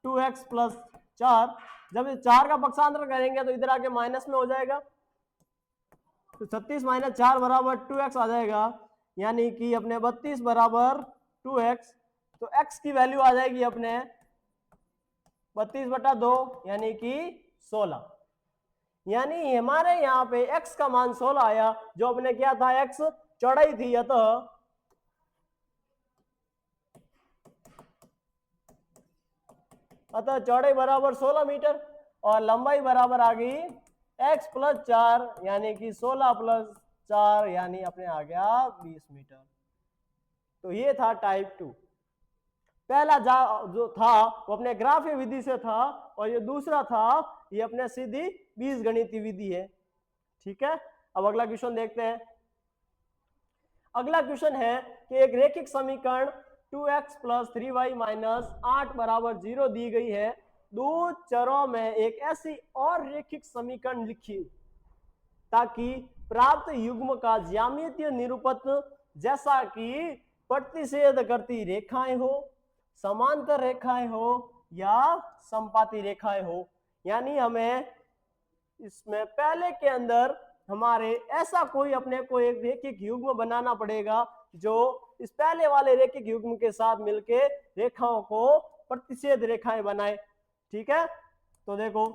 2x प्लस 4, जब इस 4 का पक्षांतर करेंगे तो इधर आके माइनस में हो जाएगा, तो 36 माइनस 4 बराबर 2x आ जाएगा, यानी कि अपने 32 बराबर 2x। तो x की वैल्यू आ जाएगी अपने 32/2 यानी कि 16, यानी हमारे यहाँ पे x का मान 16 आया, जो अपने क्या था x चौड़ाई थी, अतः चौड़ाई बराबर 16 मीटर और लंबाई बराबर आ गई x प्लस 4 यानी कि 16 प्लस 4 यानी अपने आ गया 20 मीटर। तो ये था टाइप 2। पहला जो था वो अपने ग्राफीय विधि से था और ये दूसरा था ये अपने सीधी बीजगणितीय विधि है। ठीक है, अब अगला क्वेश्चन देखते हैं। अगला क्वेश्चन है कि एक रेखिक समीकरण 2x प्लस 3y माइनस 8 बराबर 0 दी गई है, दो चरों में एक ऐसी और रेखिक समीकरण लिखिए ताकि प्राप्त युग्म का ज्यामितीय निरूपण जैसा कि प्रतिच्छेद करती रेखाएं हो, समांतर रेखाएं हो या समपाती रेखाएं हो। यानी हमें इसमें पहले के अंदर हमारे ऐसा कोई अपने को एक रेखिक युग्म बनाना पड़ेगा जो इस पहले वाले रेखिक युग्म के साथ मिलके रेखाओं को प्रतिच्छेद रेखाएं बनाए। ठीक है, तो देखो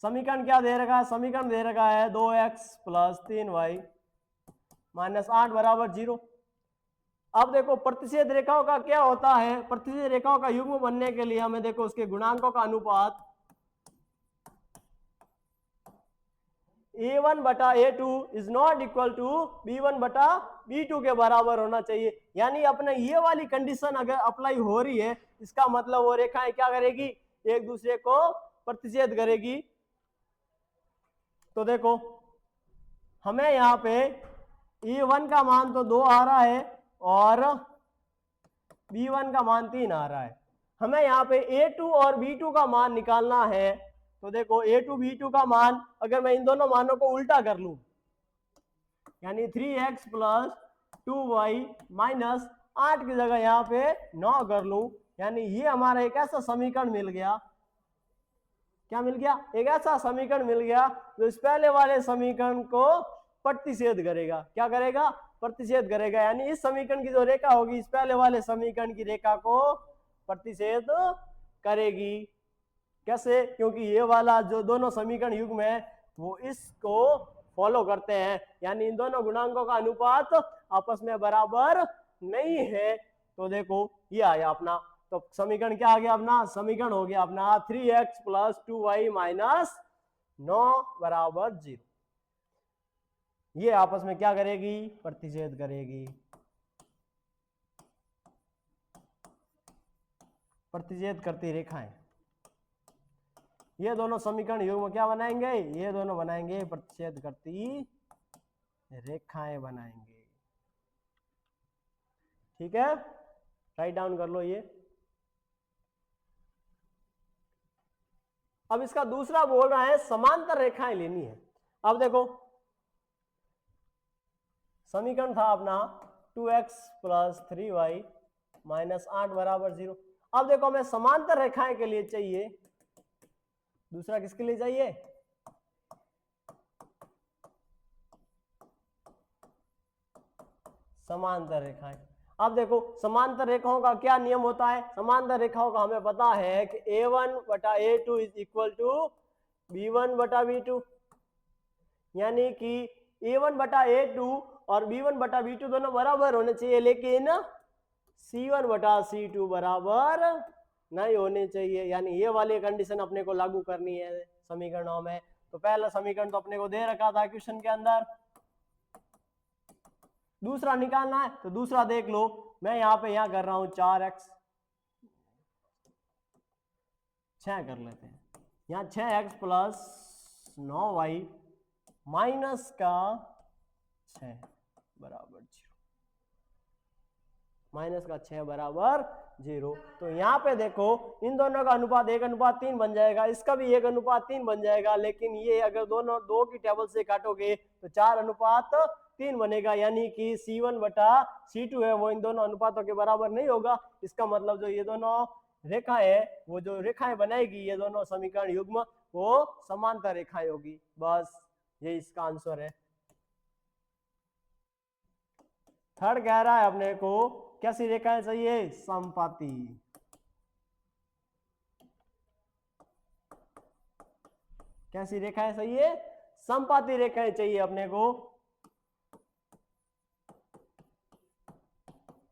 समीकरण क्या दे रखा है, समीकरण दे रखा है 2x प्लस 3y माइनस 8 बराबर 0। अब देखो प्रतिच्छेद रेखाओं का क्या होता है, प्रतिच्छेद रेखाओं का युग्म बनने के लिए हमें देखो उसके गुणांकों का अनुपात a1 बटा a2 is not equal to b1 बटा b2 के बराबर होना चाहिए। यानी अपने ये वाली कंडीशन अगर अप्लाई हो रही है, इसका मतलब वो रेखाएं क्या करेगी, एक दूसरे को प्रतिच्छेद करेगी। तो देखो हमें यहाँ पे a1 का मान तो 2 आ रहा है और b1 का मान 3 आ रहा है। हमें यहाँ पे a2 और b2 का मान निकालना है, तो देखो a2 b2 का मान अगर मैं इन दोनों मानों को उल्टा कर लूं, यानी 3x प्लस 2y माइनस 8 की जगह यहाँ पे 9 कर लूं, यानी ये हमारा एक ऐसा समीकरण मिल गया, क्या मिल गया, एक ऐसा समीकरण मिल गया जो इस पहले वाले समीकरण को प्रतिच्छेद करेगा। क्या करेगा, प्रतिच्छेद करेगा, यानी इस समीकरण की जो रेखा होगी इस पहले वाले समीकरण की रेखा को प्रतिच्छेद करेगी। कैसे, क्योंकि ये वाला जो दोनों समीकरण युग्म है वो इसको फॉलो करते हैं, यानी इन दोनों गुणांकों का अनुपात आपस में बराबर नहीं है। तो देखो ये आया अपना, तो समीकरण क्या आ गया अपना, समीकरण हो गया अपना 3x प्लस 2y माइनस 9 बराबर 0। ये आपस में क्या करेगी, प्रतिच्छेद करेगी। प्रतिच्छेद करती रेखाएं, ये दोनों समीकरण युग्म क्या बनाएंगे, ये दोनों बनाएंगे प्रतिच्छेद करती रेखाएं बनाएंगे। ठीक है, राइट डाउन कर लो ये। अब इसका दूसरा बोल रहा है समांतर रेखाएं लेनी है। अब देखो समीकरण था अपना 2x प्लस 3y माइनस 8 बराबर 0। अब देखो हमें समांतर रेखाएं के लिए चाहिए, दूसरा किसके लिए चाहिए, समांतर रेखाएं। अब देखो समांतर रेखाओं का क्या नियम होता है, समांतर रेखाओं का हमें पता है कि a1 बटा a2 is equal to b1 बटा b2, यानी कि a1 बटा a2 और b1 बटा b2 दोनों बराबर होने चाहिए, लेकिन c1 बटा c2 बराबर नहीं होने चाहिए, यानी ये वाली कंडीशन अपने को लागू करनी है समीकरणों में। तो पहला समीकरण तो अपने को दे रखा था क्वेश्चन के अंदर, दूसरा निकालना है, तो दूसरा देख लो, मैं यहाँ पे यहाँ कर रहा हूं 4x, 6 कर लेते हैं, यहाँ 6x प्लस 9y माइनस का 6 बराबर 0, माइनस का 6 बराबर 0। तो यहाँ पे देखो इन दोनों का अनुपात 1:3 बन जाएगा, इसका भी 1:3 बन जाएगा, लेकिन ये अगर दोनों दो की टेबल से काटोगे तो 4:3 बनेगा, यानी कि c1 बटा c2 है वो इन दोनों अनुपातों के बराबर नहीं होगा। इसका मतलब जो ये दोनों रेखाएं है, वो जो रेखाएं बनाएगी ये दोनों समीकरण युग्म, वो समांतर रेखाएं होगी। बस ये इसका आंसर है। थर्ड कह रहा है अपने को कैसी रेखाएं चाहिए, समपाती। कैसी रेखाएं चाहिए, समपाती रेखाएं चाहिए अपने को।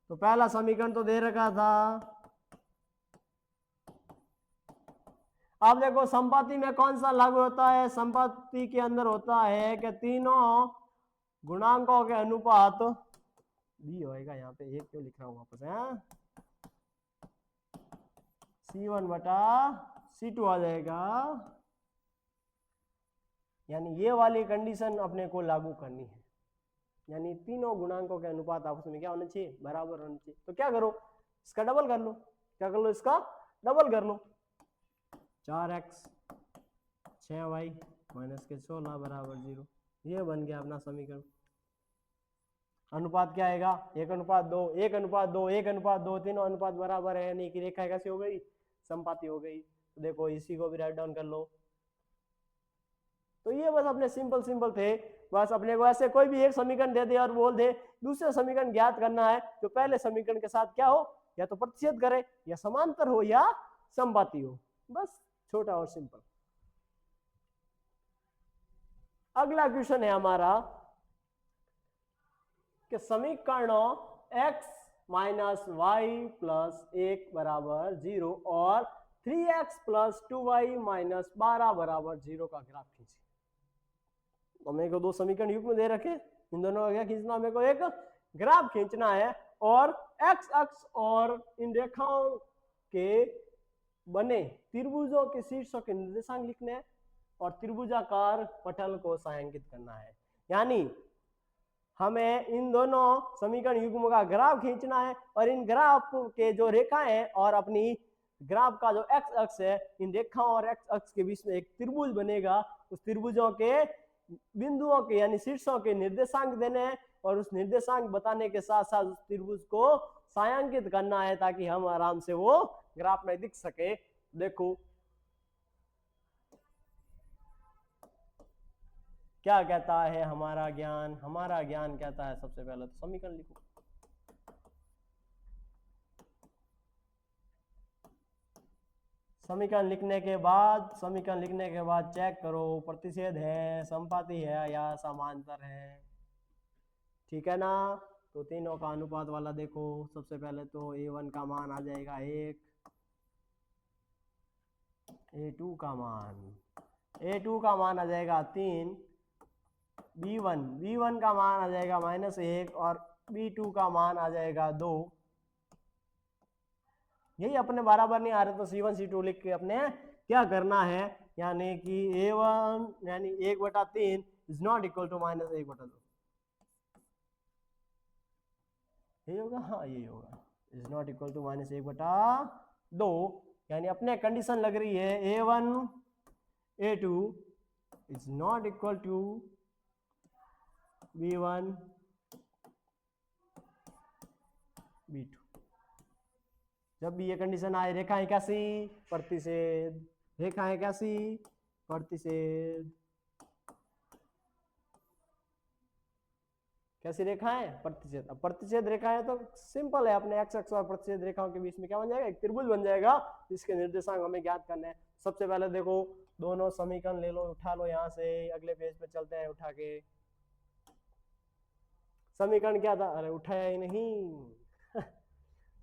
तो पहला समीकरण तो दे रखा था। अब देखो समपाती में कौन सा लागू होता है, समपाती के अंदर होता है कि तीनों गुणांकों के अनुपात बी होएगा, यहाँ पे एक क्यों लिख रहा हूं वापस है, c1 बटा c2 आ जाएगा, यानी ये वाली कंडीशन अपने को लागू करनी है, यानी तीनों गुणांकों के अनुपात आपस में क्या होने चाहिए, बराबर होने चाहिए। तो क्या करो, इसका डबल कर लो, क्या कर लो, इसका डबल कर लो, 4x 6y माइनस के 16 बराबर 0, ये बन गया अपना समीकरण। अनुपात क्या आएगा, 1:2, 1:2, 1:2, तीनों अनुपात बराबर है, यानी कि रेखा कैसी हो गई, समपाती हो गई। तो देखो इसी को भी राइट डाउन कर लो। तो ये बस अपने सिंपल थे, बस अपने को ऐसे कोई भी एक समीकरण दे दे और बोल दे दूसरा समीकरण ज्ञात करना है, जो पहले समीकरण के साथ क्या हो, या तो प्रतिच्छेद करे, या समांतर हो, या समपाती हो, बस छोटा और सिंपल। अगला क्वेश्चन है हमारा कि समीकरणों x माइनस वाई प्लस 1 बराबर 0 और 3x प्लस 2y माइनस 12 बराबर 0 का ग्राफ खींचे। तो मेरे को दो समीकरण युग्म दे रखे, इन दोनों का क्या खींचना, मेरे को एक ग्राफ खींचना है, और x अक्ष और इन रेखाओं के बने त्रिभुजों के शीर्षों के निर्देशांक लिखने हैं, और त्रिभुजाकार पटल को छायांकित करना है। यानी हमें इन दोनों समीकरण युग्म का ग्राफ खींचना है, और इन ग्राफ के जो रेखाएं हैं और अपनी ग्राफ का जो एक्स अक्ष है, इन रेखाओं और एक्स अक्ष के बीच में एक त्रिभुज बनेगा। उस त्रिभुजों के बिंदुओं के यानी शीर्षों के निर्देशांक देने हैं और उस निर्देशांक बताने के साथ साथ उस त्रिभुज को छायांकित करना है ताकि हम आराम से वो ग्राफ में दिख सके। देखो क्या कहता है हमारा ज्ञान कहता है, सबसे पहले तो समीकरण लिखो। समीकरण लिखने के बाद चेक करो प्रतिच्छेद है, समपाती है या समांतर है, ठीक है ना। तो तीनों का अनुपात वाला देखो। सबसे पहले तो a1 का मान आ जाएगा 1, a2 का मान आ जाएगा 3, b1 का मान आ जाएगा -1 और b2 का मान आ जाएगा 2। यही अपने बराबर नहीं आ रहे तो c1 c2 लिख के अपने क्या करना है, यानी कि a1 यानी 1/3 इज नॉट इक्वल टू -1/2। यही होगा, हाँ यही होगा, इज नॉट इक्वल टू -1/2। यानी अपने कंडीशन लग रही है a1 a2 is not equal to b1 b2। जब भी ये कंडीशन आए, रेखाएं कैसी, प्रतिच्छेद, रेखाएं कैसी, प्रतिच्छेद, कैसी रेखाएं, प्रतिच्छेद। अब प्रतिच्छेद रेखाएं तो सिंपल है, अपने एक्स अक्ष और प्रतिच्छेद रेखाओं के बीच में क्या बन जाएगा, एक त्रिभुज बन जाएगा जिसके निर्देशांक हमें ज्ञात करने हैं। सबसे पहले देखो दोनों समीकरण ले लो, उठा लो, यहाँ से अगले पेज पे चलते हैं उठा के। समीकरण क्या था, अरे उठाया ही नहीं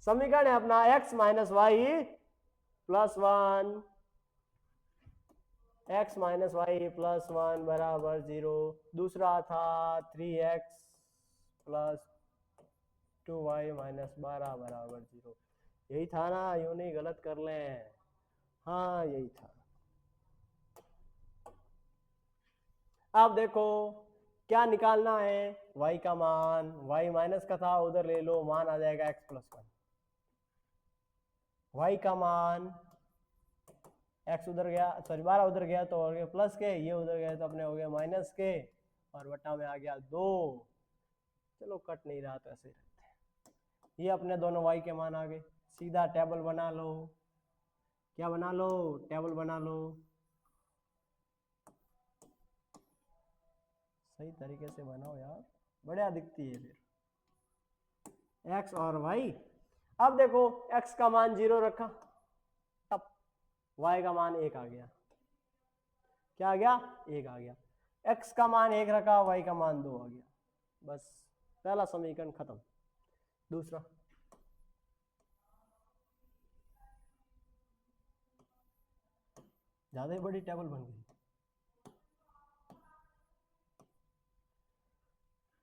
समीकरण है अपना x - y + 1, x - y + 1 बराबर 0। दूसरा था 3x + 2y - 12 बराबर 0। यही था ना, यूं नहीं गलत कर लें, हाँ यही था। अब देखो क्या निकालना है, y का मान, y माइनस का था उधर ले लो, मान आ जाएगा x + 1। y का मान x उधर गया, सॉरी 12 उधर गया तो हो गया प्लस के, ये उधर गया तो अपने हो गया माइनस के, और बटा में आ गया 2। चलो कट नहीं रहा तो ऐसे रहते हैं। ये अपने दोनों y के मान आ गए। सीधा टेबल बना लो, क्या बना लो, टेबल बना लो, सही तरीके से बनाओ यार, बढ़िया दिखती है फिर x और y। अब देखो x का मान 0 रखा, तब y का मान 1 आ गया, क्या आ गया, 1 आ गया। x का मान 1 रखा, y का मान 2 आ गया, बस पहला समीकरण खत्म। दूसरा ज्यादा ही बड़ी टेबल बन गई।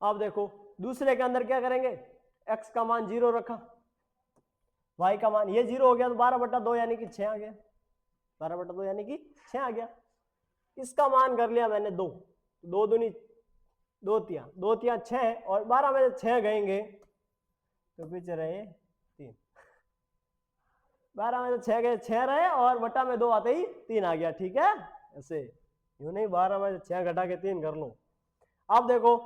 अब देखो दूसरे के अंदर क्या करेंगे, x का मान 0 रखा, y का मान ये 0 हो गया तो 12/2 यानी कि 6 आ गया, 12/2 यानी कि 6 आ गया। इसका मान कर लिया मैंने 2, 2 दूनी 2 तिया, 2 तिया 6 और 12 में से 6 गएंगे तो पीछे रहे 3, 12 में से 6 गए 6 रहे और बटा में 2 आते ही 3 आ गया, ठीक है। ऐसे यूं नहीं 12 में से 6 घटा के 3 कर लो। अब देखो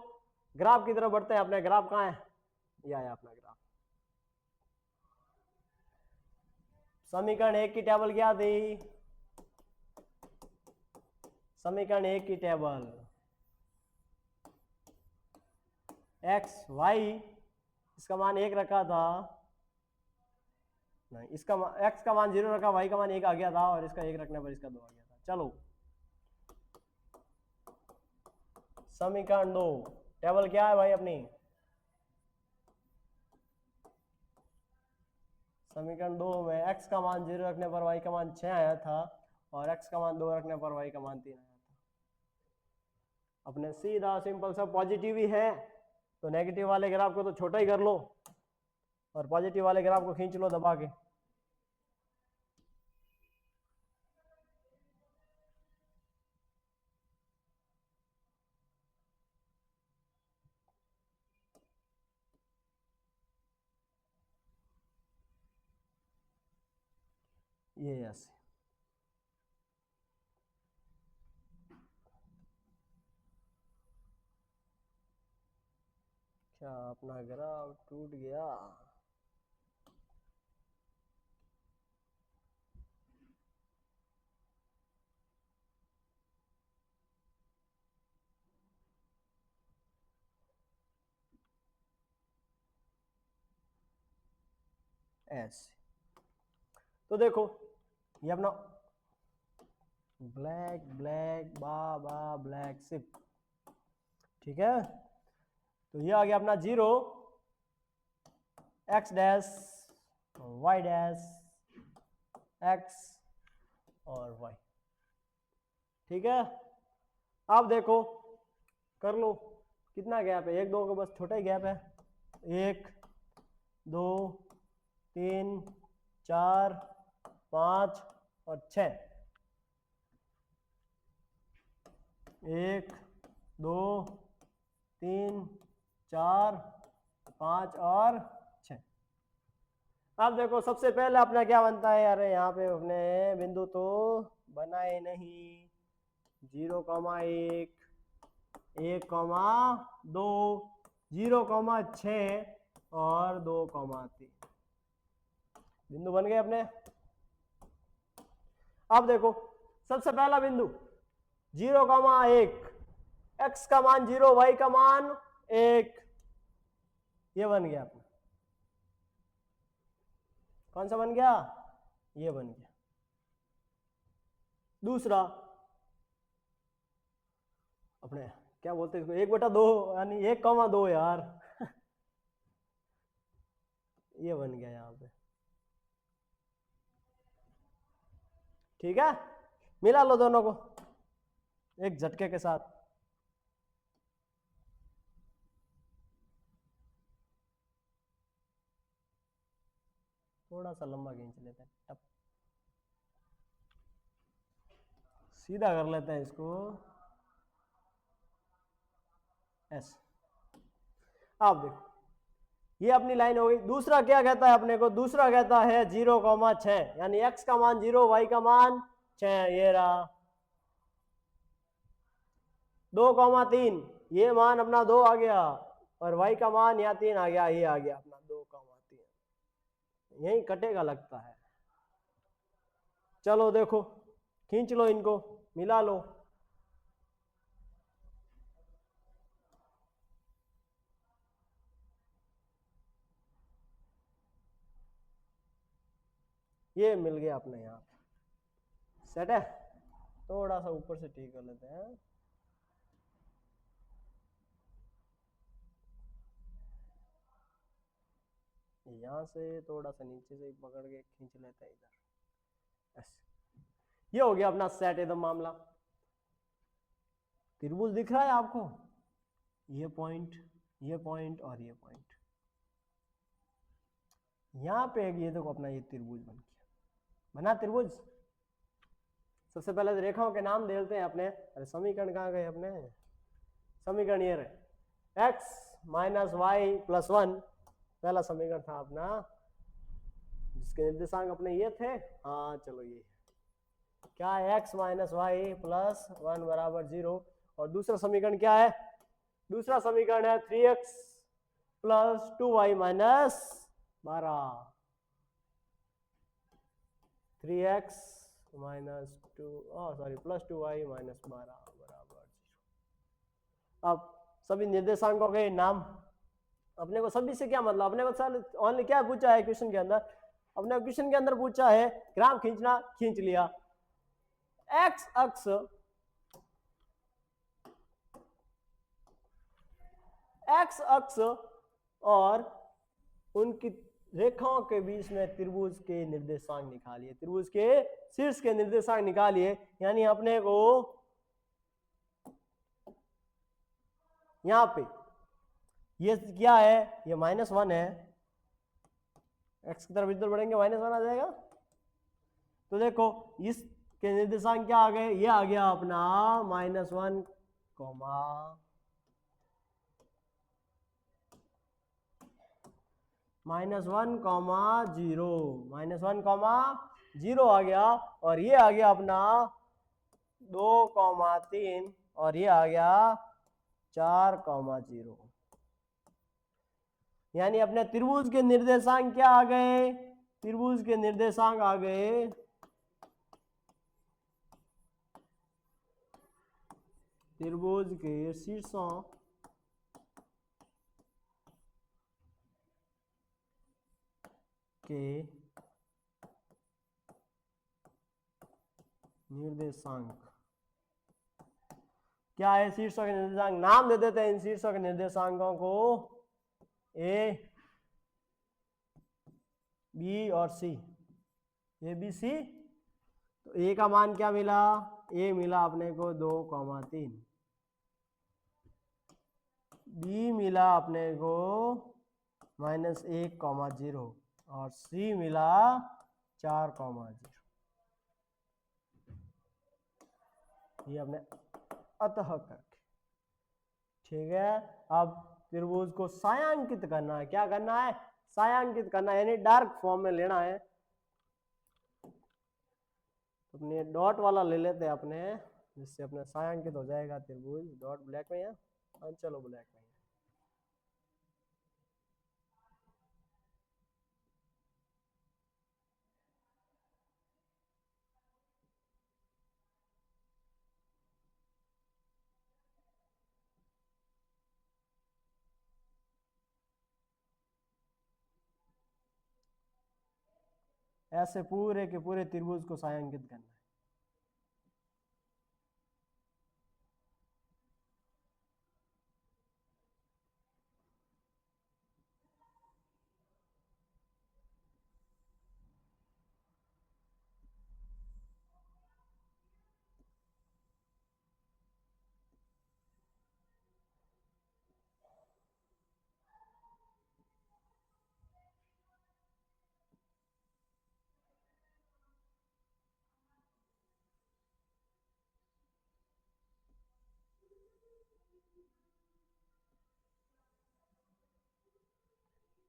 ग्राफ की तरफ बढ़ते हैं, अपने ग्राफ कहाँ है, ये आया अपना ग्राफ। समीकरण 1 की टेबल क्या थी, समीकरण 1 की टेबल x y, इसका मान 1 रखा था, नहीं इसका x का मान 0 रखा, y का मान 1 आ गया था और इसका 1 रखने पर इसका 2 आ गया था। चलो समीकरण 2 टेबल क्या है भाई अपनी, समीकरण 2 में x का मान 0 रखने पर y का मान 6 आया था और x का मान 2 रखने पर y का मान 3 आया था। अपने सीधा सिंपल सा पॉजिटिव ही है तो नेगेटिव वाले ग्राफ को तो छोटा ही कर लो और पॉजिटिव वाले ग्राफ को खींच लो दबा के। ये ऐसे। क्या अपना ग्राफ टूट गया? ऐसे। तो देखो ये अपना ब्लैक ब्लैक बा बा ब्लैक सिप, ठीक है। तो ये आ गया अपना 0 x dash y dash x और y, ठीक है। अब देखो कर लो कितना गैप है, 1 2 का बस छोटा ही गैप है, 1 2 3 4 5 और 6, 1 2 3 4 5 और 6। अब देखो सबसे पहले अपना क्या बनता है, अरे यहाँ पे अपने बिंदु तो बनाए नहीं, 0,1 1,2 0,6 और 2,3 बिंदु बन गए अपने। अब देखो सबसे पहला बिंदु 0,1, x का मान 0 y का मान 1, ये बन गया अपना। कौन सा बन गया? ये बन गया। दूसरा अपने क्या बोलते हैं इसको, 1/2 यानी 1,2 यार ये बन गया यहाँ पे, ठीक है। मिला लो दोनों को एक झटके के साथ। थोड़ा सा लंबा खींच लेते हैं, टप सीधा कर लेते हैं इसको ऐसे। अब देखो ये अपनी लाइन हो गई। दूसरा क्या कहता है अपने को, दूसरा कहता है 0,6 यानी x का मान 0 y का मान 6, ये रहा। 2,3 ये मान अपना 2 आ गया और y का मान यहाँ 3 आ गया, ये आ गया अपना 2,3, यही कटेगा लगता है। चलो देखो खींच लो इनको, मिला लो। ये मिल गया अपने यहाँ, सेट है। थोड़ा सा ऊपर से ठीक कर लेते हैं, यहाँ से थोड़ा सा नीचे से पकड़ के खींच लेते हैं इधर ऐसे। ये हो गया अपना सेट एकदम मामला। त्रिभुज दिख रहा है आपको, ये पॉइंट ये पॉइंट और ये पॉइंट, यहाँ पे ये देखो अपना ये त्रिभुज बन गया, बना त्रिभुज। सबसे पहले तो रेखाओं के नाम दे देते हैं अपने। अरे समीकरण कहाँ गए अपने, समीकरण ये रहे, x माइनस वाई प्लस 1 पहला समीकरण था अपना, जिसके निर्देशांक अपने ये थे। हाँ चलो ये क्या है, x माइनस वाई प्लस 1 बराबर 0। और दूसरा समीकरण क्या है, दूसरा समीकरण है 3x plus 2y minus 12, 3x minus 2 sorry plus 2y minus 12 बराबर 0। अब सभी निर्देशांकों के नाम अपने को, सभी से क्या मतलब, अपने को सर ओनली क्या पूछा है क्वेश्चन के अंदर, अपने क्वेश्चन के अंदर पूछा है ग्राफ खींचना, खींच लिया। एक्स अक्ष और उनकी रेखाओं के बीच में त्रिभुज के निर्देशांक निकालिए, त्रिभुज के शीर्ष के निर्देशांक निकालिए। यानी अपने को यहां पे ये क्या है, ये -1 है, x की तरफ इधर बढ़ेंगे -1 आ जाएगा। तो देखो इसके निर्देशांक क्या आ गए, ये आ गया अपना -1 कॉमा -1 कॉमा 0, -1 कॉमा 0 आ गया, और ये आ गया अपना 2,3, और ये आ गया 4,0। यानी अपने त्रिभुज के निर्देशांक क्या आ गए? त्रिभुज के निर्देशांक आ गए त्रिभुज के शीर्षों के निर्देशांक। क्या है शीर्षों के निर्देशांक? नाम दे देते हैं इन शीर्षों के निर्देशांकों को, ए, बी और सी। A B C. तो ए का मान क्या मिला? ए मिला अपने को 2,3, बी मिला अपने को -1,0, और सी मिला 4,0। ये अपने अतः करके, ठीक है। अब त्रिभुज को छायांकित करना है। क्या करना है? छायांकित करना है, यानी डार्क फॉर्म में लेना है। अपने डॉट वाला ले लेते हैं अपने, जिससे अपने छायांकित हो जाएगा त्रिभुज। डॉट ब्लैक में है, हाँ चलो ब्लैक में। ऐसे पूरे के पूरे त्रिभुज को छायांकित करना है।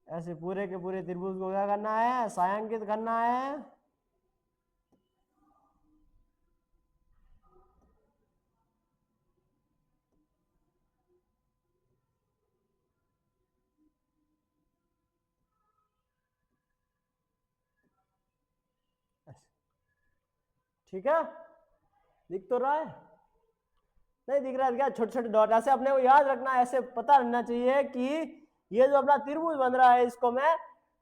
ऐसे पूरे के पूरे त्रिभुज को क्या करना है? छायांकित करना है। ठीक है, दिख तो रहा है? नहीं दिख रहा है क्या? छोटे छोटे डॉट ऐसे अपने को याद रखना है, ऐसे पता रहना चाहिए कि ये जो अपना त्रिभुज बन रहा है, इसको मैं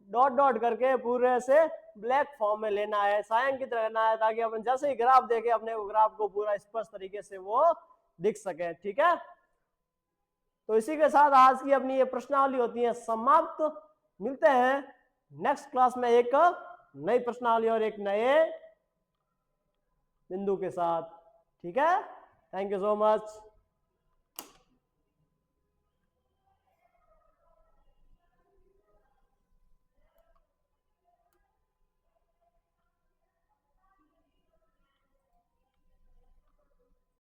डॉट डॉट करके पूरे से ब्लैक फॉर्म में लेना है, छायांकित करना है, ताकि अपन जैसे ही ग्राफ देखे अपने को ग्राफ को पूरा स्पष्ट तरीके से वो दिख सके। ठीक है, तो इसी के साथ आज की अपनी ये प्रश्नावली होती है समाप्त। मिलते हैं नेक्स्ट क्लास में एक नई प्रश्नावली और एक नए बिंदु के साथ। ठीक है, थैंक यू सो मच।